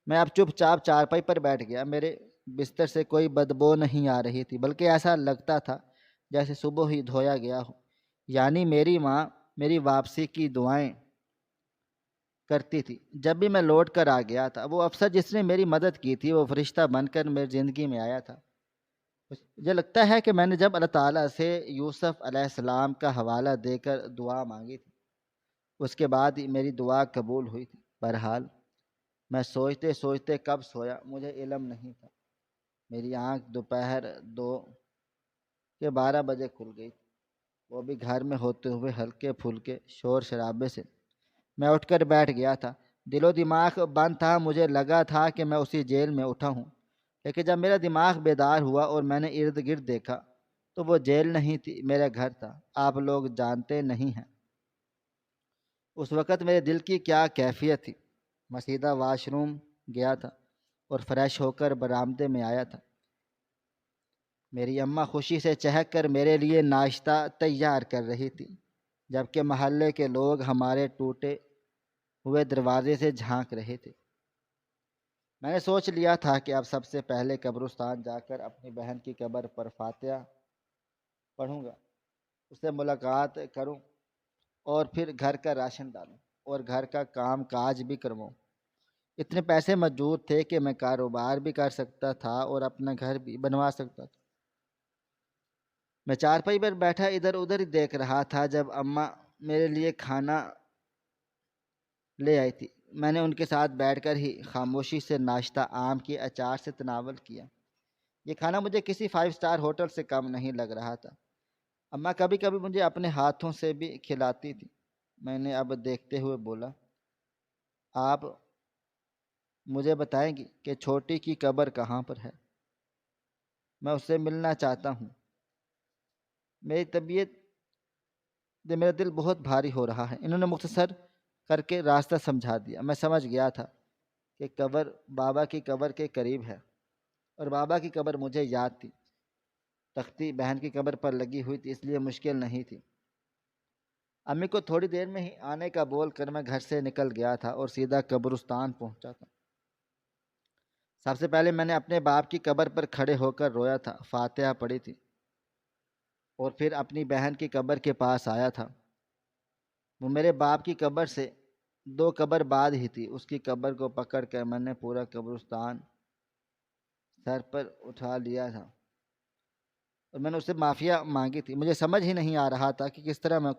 میں اب چپ چاپ چارپائی پر بیٹھ گیا۔ میرے بستر سے کوئی بدبو نہیں آ رہی تھی، بلکہ ایسا لگتا تھا جیسے صبح ہی دھویا گیا ہو۔ یعنی میری ماں میری واپسی کی دعائیں کرتی تھی جب بھی میں لوٹ کر آ گیا تھا۔ وہ افسر جس نے میری مدد کی تھی وہ فرشتہ بن کر میری زندگی میں آیا تھا۔ مجھے لگتا ہے کہ میں نے جب اللہ تعالیٰ سے یوسف علیہ السلام کا حوالہ دے کر دعا مانگی تھی، اس کے بعد ہی میری دعا قبول ہوئی تھی۔ بہرحال میں سوچتے سوچتے کب سویا مجھے علم نہیں تھا۔ میری آنکھ دوپہر 2:12 کھل گئی تھی، وہ بھی گھر میں ہوتے ہوئے ہلکے پھلکے شور شرابے سے۔ میں اٹھ کر بیٹھ گیا تھا، دل و دماغ بند تھا۔ مجھے لگا تھا کہ میں اسی جیل میں اٹھا ہوں، لیکن جب میرا دماغ بیدار ہوا اور میں نے ارد گرد دیکھا تو وہ جیل نہیں تھی، میرا گھر تھا۔ آپ لوگ جانتے نہیں ہیں اس وقت میرے دل کی کیا کیفیت تھی۔ میں سیدھا واش روم گیا تھا اور فریش ہو کر برآمدے میں آیا تھا۔ میری اماں خوشی سے چہک کر میرے لیے ناشتہ تیار کر رہی تھی، جبکہ محلے کے لوگ ہمارے ٹوٹے ہوئے دروازے سے جھانک رہے تھے۔ میں نے سوچ لیا تھا کہ اب سب سے پہلے قبرستان جا کر اپنی بہن کی قبر پر فاتحہ پڑھوں گا، اس سے ملاقات کروں اور پھر گھر کا راشن ڈالوں اور گھر کا کام کاج بھی کرواؤں۔ اتنے پیسے موجود تھے کہ میں کاروبار بھی کر سکتا تھا اور اپنا گھر بھی بنوا سکتا تھا۔ میں چارپائی پر بیٹھا ادھر ادھر ہی دیکھ رہا تھا جب اماں میرے لیے کھانا لے آئی تھی۔ میں نے ان کے ساتھ بیٹھ کر ہی خاموشی سے ناشتہ آم کے اچار سے تناول کیا۔ یہ کھانا مجھے کسی 5 اسٹار ہوٹل سے کم نہیں لگ رہا تھا۔ اماں کبھی کبھی مجھے اپنے ہاتھوں سے بھی کھلاتی تھی۔ میں نے اب دیکھتے ہوئے بولا، آپ مجھے بتائیں گی کہ چھوٹی کی قبر کہاں پر ہے؟ میں اس سے ملنا چاہتا ہوں۔ میرا دل بہت بھاری ہو رہا ہے۔ انہوں نے مختصر کر کے راستہ سمجھا دیا۔ میں سمجھ گیا تھا کہ قبر بابا کی قبر کے قریب ہے اور بابا کی قبر مجھے یاد تھی۔ تختی بہن کی قبر پر لگی ہوئی تھی، اس لیے مشکل نہیں تھی۔ امی کو تھوڑی دیر میں ہی آنے کا بول کر میں گھر سے نکل گیا تھا اور سیدھا قبرستان پہنچا تھا۔ سب سے پہلے میں نے اپنے باپ کی قبر پر کھڑے ہو کر رویا تھا، فاتحہ پڑھی تھی اور پھر اپنی بہن کی قبر کے پاس آیا تھا۔ وہ میرے باپ کی قبر سے 2 قبر بعد ہی تھی۔ اس کی قبر کو پکڑ کر میں نے پورا قبرستان سر پر اٹھا لیا تھا اور میں نے اس سے معافی مانگی تھی۔ مجھے سمجھ ہی نہیں آ رہا تھا کہ کس طرح میں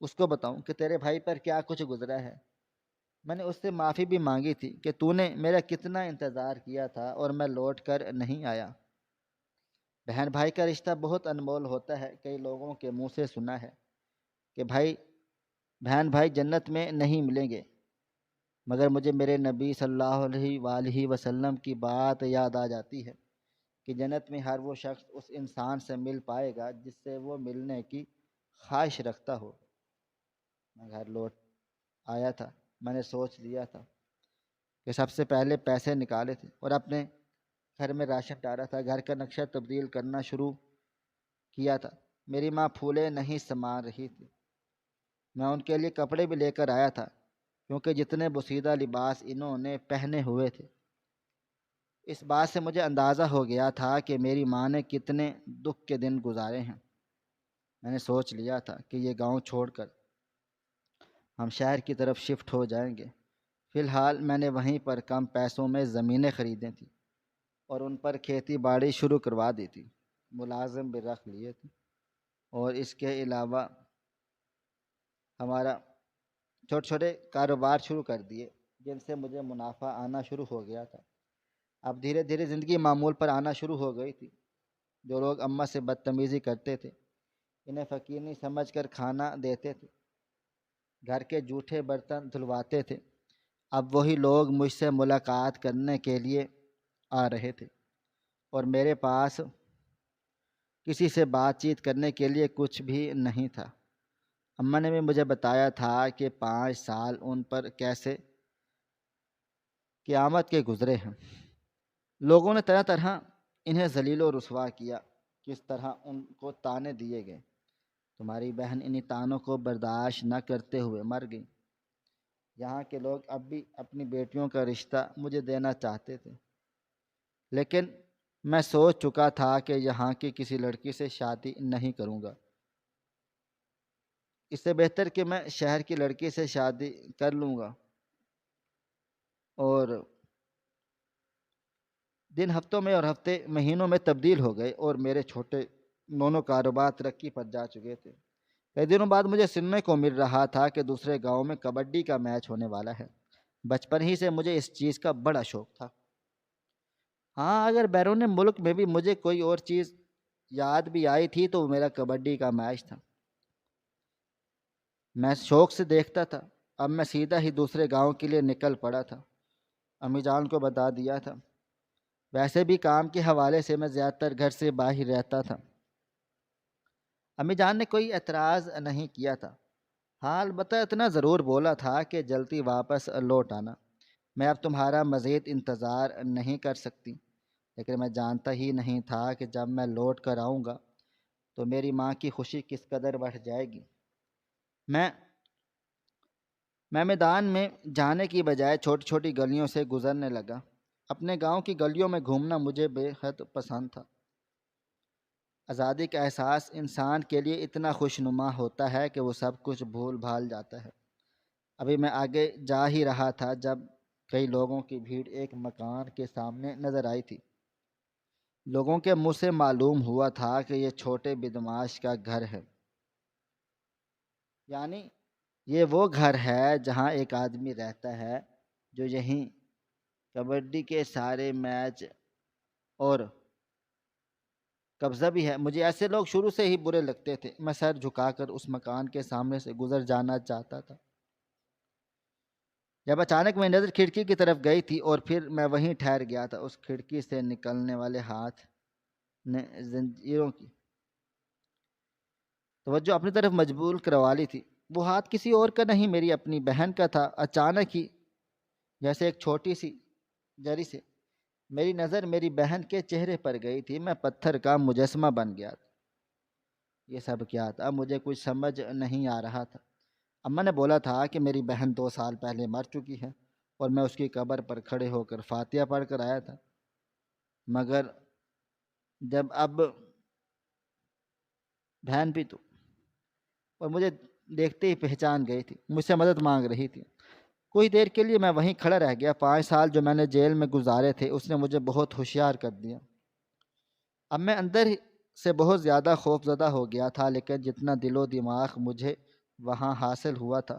اس کو بتاؤں کہ تیرے بھائی پر کیا کچھ گزرا ہے۔ میں نے اس سے معافی بھی مانگی تھی کہ تو نے میرا کتنا انتظار کیا تھا اور میں لوٹ کر نہیں آیا۔ بہن بھائی کا رشتہ بہت انمول ہوتا ہے۔ کئی لوگوں کے منہ سے سنا ہے کہ بہن بھائی جنت میں نہیں ملیں گے، مگر مجھے میرے نبی صلی اللہ علیہ وآلہ وسلم کی بات یاد آ جاتی ہے کہ جنت میں ہر وہ شخص اس انسان سے مل پائے گا جس سے وہ ملنے کی خواہش رکھتا ہو۔ میں گھر لوٹ آیا تھا۔ میں نے سوچ لیا تھا کہ سب سے پہلے پیسے نکالے تھے اور اپنے گھر میں راشن ڈالا تھا۔ گھر کا نقشہ تبدیل کرنا شروع کیا تھا۔ میری ماں پھولے نہیں سما رہی تھی۔ میں ان کے لیے کپڑے بھی لے کر آیا تھا کیونکہ جتنے بوسیدہ لباس انہوں نے پہنے ہوئے تھے، اس بات سے مجھے اندازہ ہو گیا تھا کہ میری ماں نے کتنے دکھ کے دن گزارے ہیں۔ میں نے سوچ لیا تھا کہ یہ گاؤں چھوڑ کر ہم شہر کی طرف شفٹ ہو جائیں گے۔ فی الحال میں نے وہیں پر کم پیسوں میں زمینیں خریدی تھیں اور ان پر کھیتی باڑی شروع کروا دی تھی۔ ملازم بھی رکھ لیے تھے اور اس کے علاوہ ہمارا چھوٹے چھوٹے کاروبار شروع کر دیے جن سے مجھے منافع آنا شروع ہو گیا تھا۔ اب دھیرے دھیرے زندگی معمول پر آنا شروع ہو گئی تھی۔ جو لوگ اماں سے بدتمیزی کرتے تھے انہیں فقیر نہیں سمجھ کر کھانا دیتے تھے، گھر کے جھوٹے برتن دھلواتے تھے، اب وہی لوگ مجھ سے ملاقات کرنے کے لیے آ رہے تھے اور میرے پاس کسی سے بات چیت کرنے کے لیے کچھ بھی نہیں تھا۔ اماں نے بھی مجھے بتایا تھا کہ 5 سال ان پر کیسے قیامت کے گزرے ہیں۔ لوگوں نے طرح طرح انہیں ذلیل و رسوا کیا، کس طرح ان کو تانے دیے گئے۔ تمہاری بہن انہی تانوں کو برداشت نہ کرتے ہوئے مر گئی۔ یہاں کے لوگ اب بھی اپنی بیٹیوں کا رشتہ مجھے دینا چاہتے تھے، لیکن میں سوچ چکا تھا کہ یہاں کی کسی لڑکی سے شادی نہیں کروں گا۔ اس سے بہتر کہ میں شہر کی لڑکی سے شادی کر لوں گا۔ اور دن ہفتوں میں اور ہفتے مہینوں میں تبدیل ہو گئے اور میرے چھوٹے دونوں کاروبار ترقی پر جا چکے تھے۔ کئی دنوں بعد مجھے سننے کو مل رہا تھا کہ دوسرے گاؤں میں کبڈی کا میچ ہونے والا ہے۔ بچپن ہی سے مجھے اس چیز کا بڑا شوق تھا۔ ہاں، اگر بیرون ملک میں بھی مجھے کوئی اور چیز یاد بھی آئی تھی تو وہ میرا کبڈی کا میچ تھا۔ میں شوق سے دیکھتا تھا۔ اب میں سیدھا ہی دوسرے گاؤں کے لیے نکل پڑا تھا۔ امی جان کو بتا دیا تھا۔ ویسے بھی کام کے حوالے سے میں زیادہ تر گھر سے باہر رہتا تھا۔ امی جان نے کوئی اعتراض نہیں کیا تھا۔ ہاں، البتہ اتنا ضرور بولا تھا کہ جلدی واپس لوٹ آنا، میں اب تمہارا مزید انتظار نہیں کر سکتی۔ لیکن میں جانتا ہی نہیں تھا کہ جب میں لوٹ کر آؤں گا تو میری ماں کی خوشی کس قدر بڑھ جائے گی۔ میں میدان میں جانے کی بجائے چھوٹی چھوٹی گلیوں سے گزرنے لگا۔ اپنے گاؤں کی گلیوں میں گھومنا مجھے بے حد پسند تھا۔ آزادی کا احساس انسان کے لیے اتنا خوشنما ہوتا ہے کہ وہ سب کچھ بھول بھال جاتا ہے۔ ابھی میں آگے جا ہی رہا تھا جب کئی لوگوں کی بھیڑ ایک مکان کے سامنے نظر آئی تھی۔ لوگوں کے منہ سے معلوم ہوا تھا کہ یہ چھوٹے بدماش کا گھر ہے، یعنی یہ وہ گھر ہے جہاں ایک آدمی رہتا ہے جو یہیں کبڈی کے سارے میچ اور قبضہ بھی ہے۔ مجھے ایسے لوگ شروع سے ہی برے لگتے تھے۔ میں سر جھکا کر اس مکان کے سامنے سے گزر جانا چاہتا تھا جب اچانک میری نظر کھڑکی کی طرف گئی تھی اور پھر میں وہیں ٹھہر گیا تھا۔ اس کھڑکی سے نکلنے والے ہاتھ نے زنجیروں کی توجہ اپنی طرف مجبور کروا لی تھی۔ وہ ہاتھ کسی اور کا نہیں، میری اپنی بہن کا تھا۔ اچانک ہی جیسے ایک چھوٹی سی جری سے میری نظر میری بہن کے چہرے پر گئی تھی۔ میں پتھر کا مجسمہ بن گیا تھا۔ یہ سب کیا تھا مجھے کچھ سمجھ نہیں آ رہا تھا۔ اماں نے بولا تھا کہ میری بہن 2 سال پہلے مر چکی ہے اور میں اس کی قبر پر کھڑے ہو کر فاتحہ پڑھ کر آیا تھا، مگر جب اب بہن بھی تو اور مجھے دیکھتے ہی پہچان گئی تھی، مجھ سے مدد مانگ رہی تھی۔ کچھ دیر کے لیے میں وہیں کھڑا رہ گیا۔ 5 سال جو میں نے جیل میں گزارے تھے اس نے مجھے بہت ہوشیار کر دیا۔ اب میں اندر سے بہت زیادہ خوف زدہ ہو گیا تھا، لیکن جتنا دل و دماغ مجھے وہاں حاصل ہوا تھا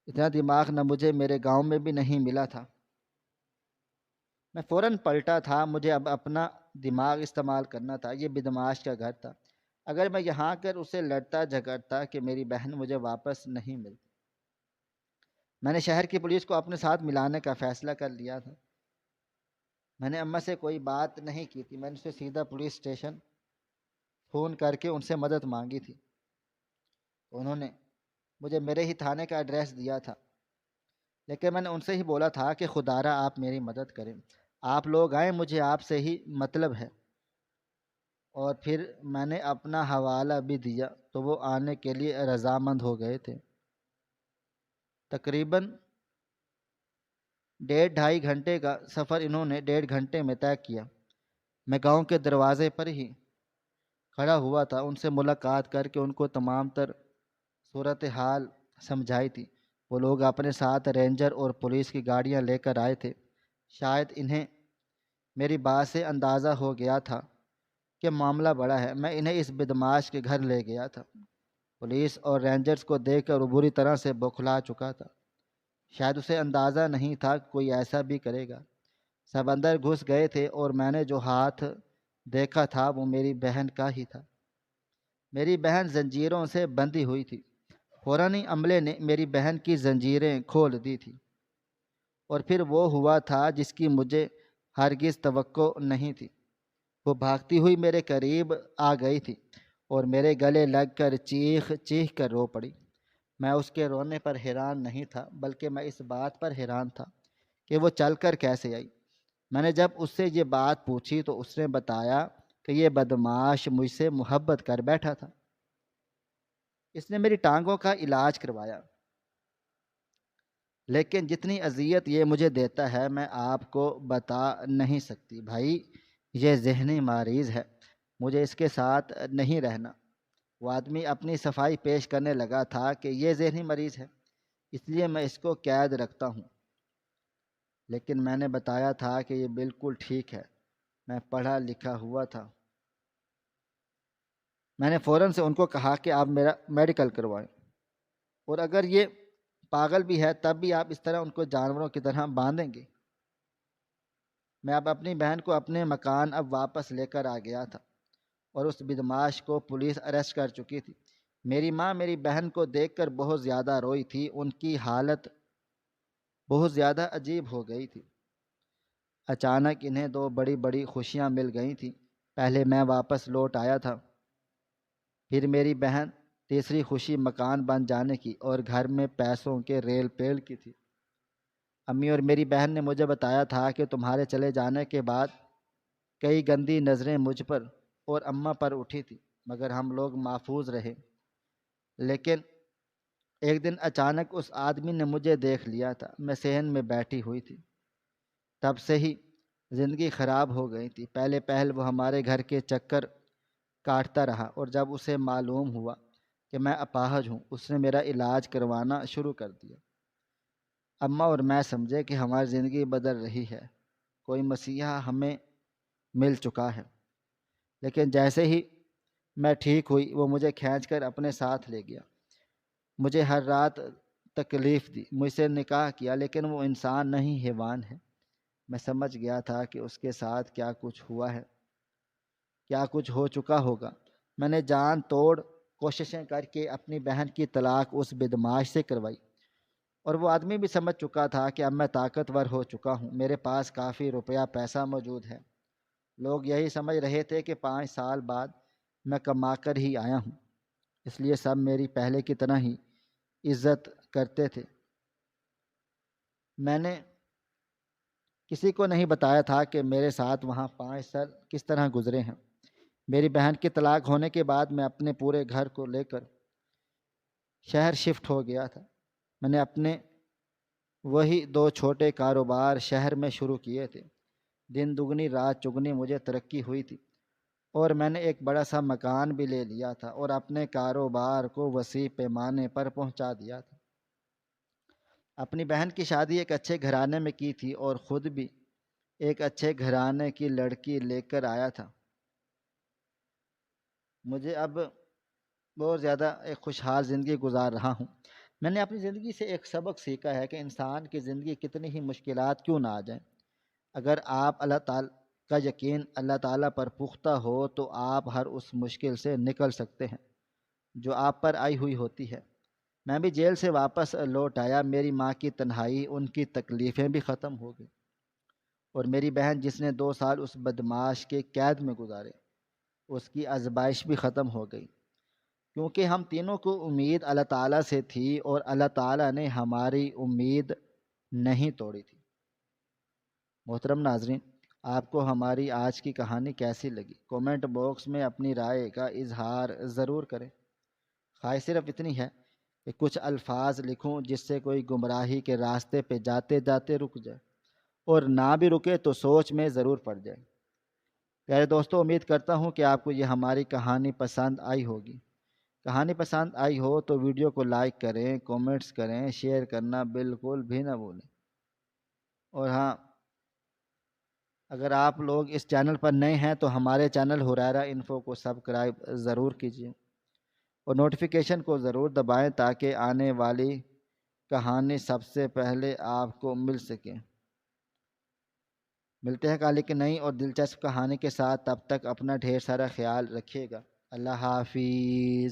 اتنا دماغ نہ مجھے میرے گاؤں میں بھی نہیں ملا تھا۔ میں فوراً پلٹا تھا، مجھے اب اپنا دماغ استعمال کرنا تھا۔ یہ بدمعاش کا گھر تھا، اگر میں یہاں کر اسے لڑتا جھگڑتا کہ میری بہن مجھے واپس نہیں ملتی۔ میں نے شہر کی پولیس کو اپنے ساتھ ملانے کا فیصلہ کر لیا تھا۔ میں نے اماں سے کوئی بات نہیں کی تھی، میں نے اسے سیدھا پولیس اسٹیشن فون کر کے ان سے مدد مانگی تھی۔ انہوں نے مجھے میرے ہی تھانے کا ایڈریس دیا تھا، لیکن میں نے ان سے ہی بولا تھا کہ خدا را آپ میری مدد کریں، آپ لوگ آئیں، مجھے آپ سے ہی مطلب ہے۔ اور پھر میں نے اپنا حوالہ بھی دیا تو وہ آنے کے لیے رضامند ہو گئے تھے۔ تقریباً 1.5 گھنٹے کا سفر انہوں نے 1.5 گھنٹے میں طے کیا۔ میں گاؤں کے دروازے پر ہی کھڑا ہوا تھا، ان سے ملاقات کر کے ان کو تمام تر صورتحال سمجھائی تھی۔ وہ لوگ اپنے ساتھ رینجر اور پولیس کی گاڑیاں لے کر آئے تھے۔ شاید انہیں میری بات سے اندازہ ہو گیا تھا کہ معاملہ بڑا ہے۔ میں انہیں اس بدمعاش کے گھر لے گیا تھا۔ پولیس اور رینجرز کو دیکھ کر وہ بری طرح سے بوکھلا چکا تھا۔ شاید اسے اندازہ نہیں تھا کہ کوئی ایسا بھی کرے گا۔ سب اندر گھس گئے تھے اور میں نے جو ہاتھ دیکھا تھا وہ میری بہن کا ہی تھا۔ میری بہن زنجیروں سے بندھی ہوئی تھی۔ فوراً ہی عملے نے میری بہن کی زنجیریں کھول دی تھی، اور پھر وہ ہوا تھا جس کی مجھے ہرگز توقع نہیں تھی۔ وہ بھاگتی ہوئی میرے قریب آ گئی تھی اور میرے گلے لگ کر چیخ چیخ کر رو پڑی۔ میں اس کے رونے پر حیران نہیں تھا، بلکہ میں اس بات پر حیران تھا کہ وہ چل کر کیسے آئی۔ میں نے جب اس سے یہ بات پوچھی تو اس نے بتایا کہ یہ بدمعاش مجھ سے محبت کر بیٹھا تھا۔ اس نے میری ٹانگوں کا علاج کروایا، لیکن جتنی اذیت یہ مجھے دیتا ہے میں آپ کو بتا نہیں سکتی۔ بھائی، یہ ذہنی مریض ہے، مجھے اس کے ساتھ نہیں رہنا۔ وہ آدمی اپنی صفائی پیش کرنے لگا تھا کہ یہ ذہنی مریض ہے، اس لیے میں اس کو قید رکھتا ہوں۔ لیکن میں نے بتایا تھا کہ یہ بالکل ٹھیک ہے، میں پڑھا لکھا ہوا تھا۔ میں نے فوراً سے ان کو کہا کہ آپ میرا میڈیکل کروائیں، اور اگر یہ پاگل بھی ہے تب بھی آپ اس طرح ان کو جانوروں کی طرح باندھیں گے؟ میں اب اپنی بہن کو اپنے مکان اب واپس لے کر آ گیا تھا، اور اس بدمعاش کو پولیس اریسٹ کر چکی تھی۔ میری ماں میری بہن کو دیکھ کر بہت زیادہ روئی تھی، ان کی حالت بہت زیادہ عجیب ہو گئی تھی۔ اچانک انہیں دو بڑی بڑی خوشیاں مل گئی تھیں۔ پہلے میں واپس لوٹ آیا تھا، پھر میری بہن، تیسری خوشی مکان بن جانے کی اور گھر میں پیسوں کے ریل پیل کی تھی۔ امی اور میری بہن نے مجھے بتایا تھا کہ تمہارے چلے جانے کے بعد کئی گندی نظریں مجھ پر اور اماں پر اٹھی تھی، مگر ہم لوگ محفوظ رہے۔ لیکن ایک دن اچانک اس آدمی نے مجھے دیکھ لیا تھا، میں صحن میں بیٹھی ہوئی تھی۔ تب سے ہی زندگی خراب ہو گئی تھی۔ پہلے پہل وہ ہمارے گھر کے چکر کاٹتا رہا، اور جب اسے معلوم ہوا کہ میں اپاہج ہوں، اس نے میرا علاج کروانا شروع کر دیا۔ اماں اور میں سمجھے کہ ہماری زندگی بدل رہی ہے، کوئی مسیحا ہمیں مل چکا ہے۔ لیکن جیسے ہی میں ٹھیک ہوئی وہ مجھے کھینچ کر اپنے ساتھ لے گیا، مجھے ہر رات تکلیف دی، مجھ سے نکاح کیا، لیکن وہ انسان نہیں، حیوان ہے۔ میں سمجھ گیا تھا کہ اس کے ساتھ کیا کچھ ہوا ہے، کیا کچھ ہو چکا ہوگا۔ میں نے جان توڑ کوششیں کر کے اپنی بہن کی طلاق اس بدمعاش سے کروائی، اور وہ آدمی بھی سمجھ چکا تھا کہ اب میں طاقتور ہو چکا ہوں، میرے پاس کافی روپیہ پیسہ موجود ہے۔ لوگ یہی سمجھ رہے تھے کہ 5 سال بعد میں کما کر ہی آیا ہوں، اس لیے سب میری پہلے کی طرح ہی عزت کرتے تھے۔ میں نے کسی کو نہیں بتایا تھا کہ میرے ساتھ وہاں 5 سال کس طرح گزرے ہیں۔ میری بہن کی طلاق ہونے کے بعد میں اپنے پورے گھر کو لے کر شہر شفٹ ہو گیا تھا۔ میں نے اپنے وہی 2 چھوٹے کاروبار شہر میں شروع کیے تھے۔ دن دگنی رات چگنی مجھے ترقی ہوئی تھی، اور میں نے ایک بڑا سا مکان بھی لے لیا تھا اور اپنے کاروبار کو وسیع پیمانے پر پہنچا دیا تھا۔ اپنی بہن کی شادی ایک اچھے گھرانے میں کی تھی، اور خود بھی ایک اچھے گھرانے کی لڑکی لے کر آیا تھا۔ مجھے اب بہت زیادہ ایک خوشحال زندگی گزار رہا ہوں۔ میں نے اپنی زندگی سے ایک سبق سیکھا ہے کہ انسان کی زندگی کتنی ہی مشکلات کیوں نہ آ جائیں، اگر آپ اللہ تعالی کا یقین اللہ تعالیٰ پر پختہ ہو تو آپ ہر اس مشکل سے نکل سکتے ہیں جو آپ پر آئی ہوئی ہوتی ہے۔ میں بھی جیل سے واپس لوٹ آیا، میری ماں کی تنہائی، ان کی تکلیفیں بھی ختم ہو گئی، اور میری بہن جس نے 2 سال اس بدماش کے قید میں گزارے، اس کی آزمائش بھی ختم ہو گئی، کیونکہ ہم تینوں کو امید اللہ تعالیٰ سے تھی اور اللہ تعالیٰ نے ہماری امید نہیں توڑی تھی۔ محترم ناظرین، آپ کو ہماری آج کی کہانی کیسی لگی؟ کومنٹ باکس میں اپنی رائے کا اظہار ضرور کریں۔ خواہش صرف اتنی ہے کہ کچھ الفاظ لکھوں جس سے کوئی گمراہی کے راستے پہ جاتے جاتے رک جائے، اور نہ بھی رکے تو سوچ میں ضرور پڑ جائے۔ پیارے دوستو، امید کرتا ہوں کہ آپ کو یہ ہماری کہانی پسند آئی ہوگی۔ کہانی پسند آئی ہو تو ویڈیو کو لائک کریں، کومنٹس کریں، شیئر کرنا بالکل بھی نہ بھولیں۔ اور ہاں، اگر آپ لوگ اس چینل پر نئے ہیں تو ہمارے چینل ہریرہ انفو کو سبسکرائب ضرور کیجیے اور نوٹیفیکیشن کو ضرور دبائیں تاکہ آنے والی کہانی سب سے پہلے آپ کو مل سکے۔ ملتے ہیں کل کی نئی اور دلچسپ کہانی کے ساتھ، تب تک اپنا ڈھیر سارا خیال رکھیے گا۔ اللہ حافظ۔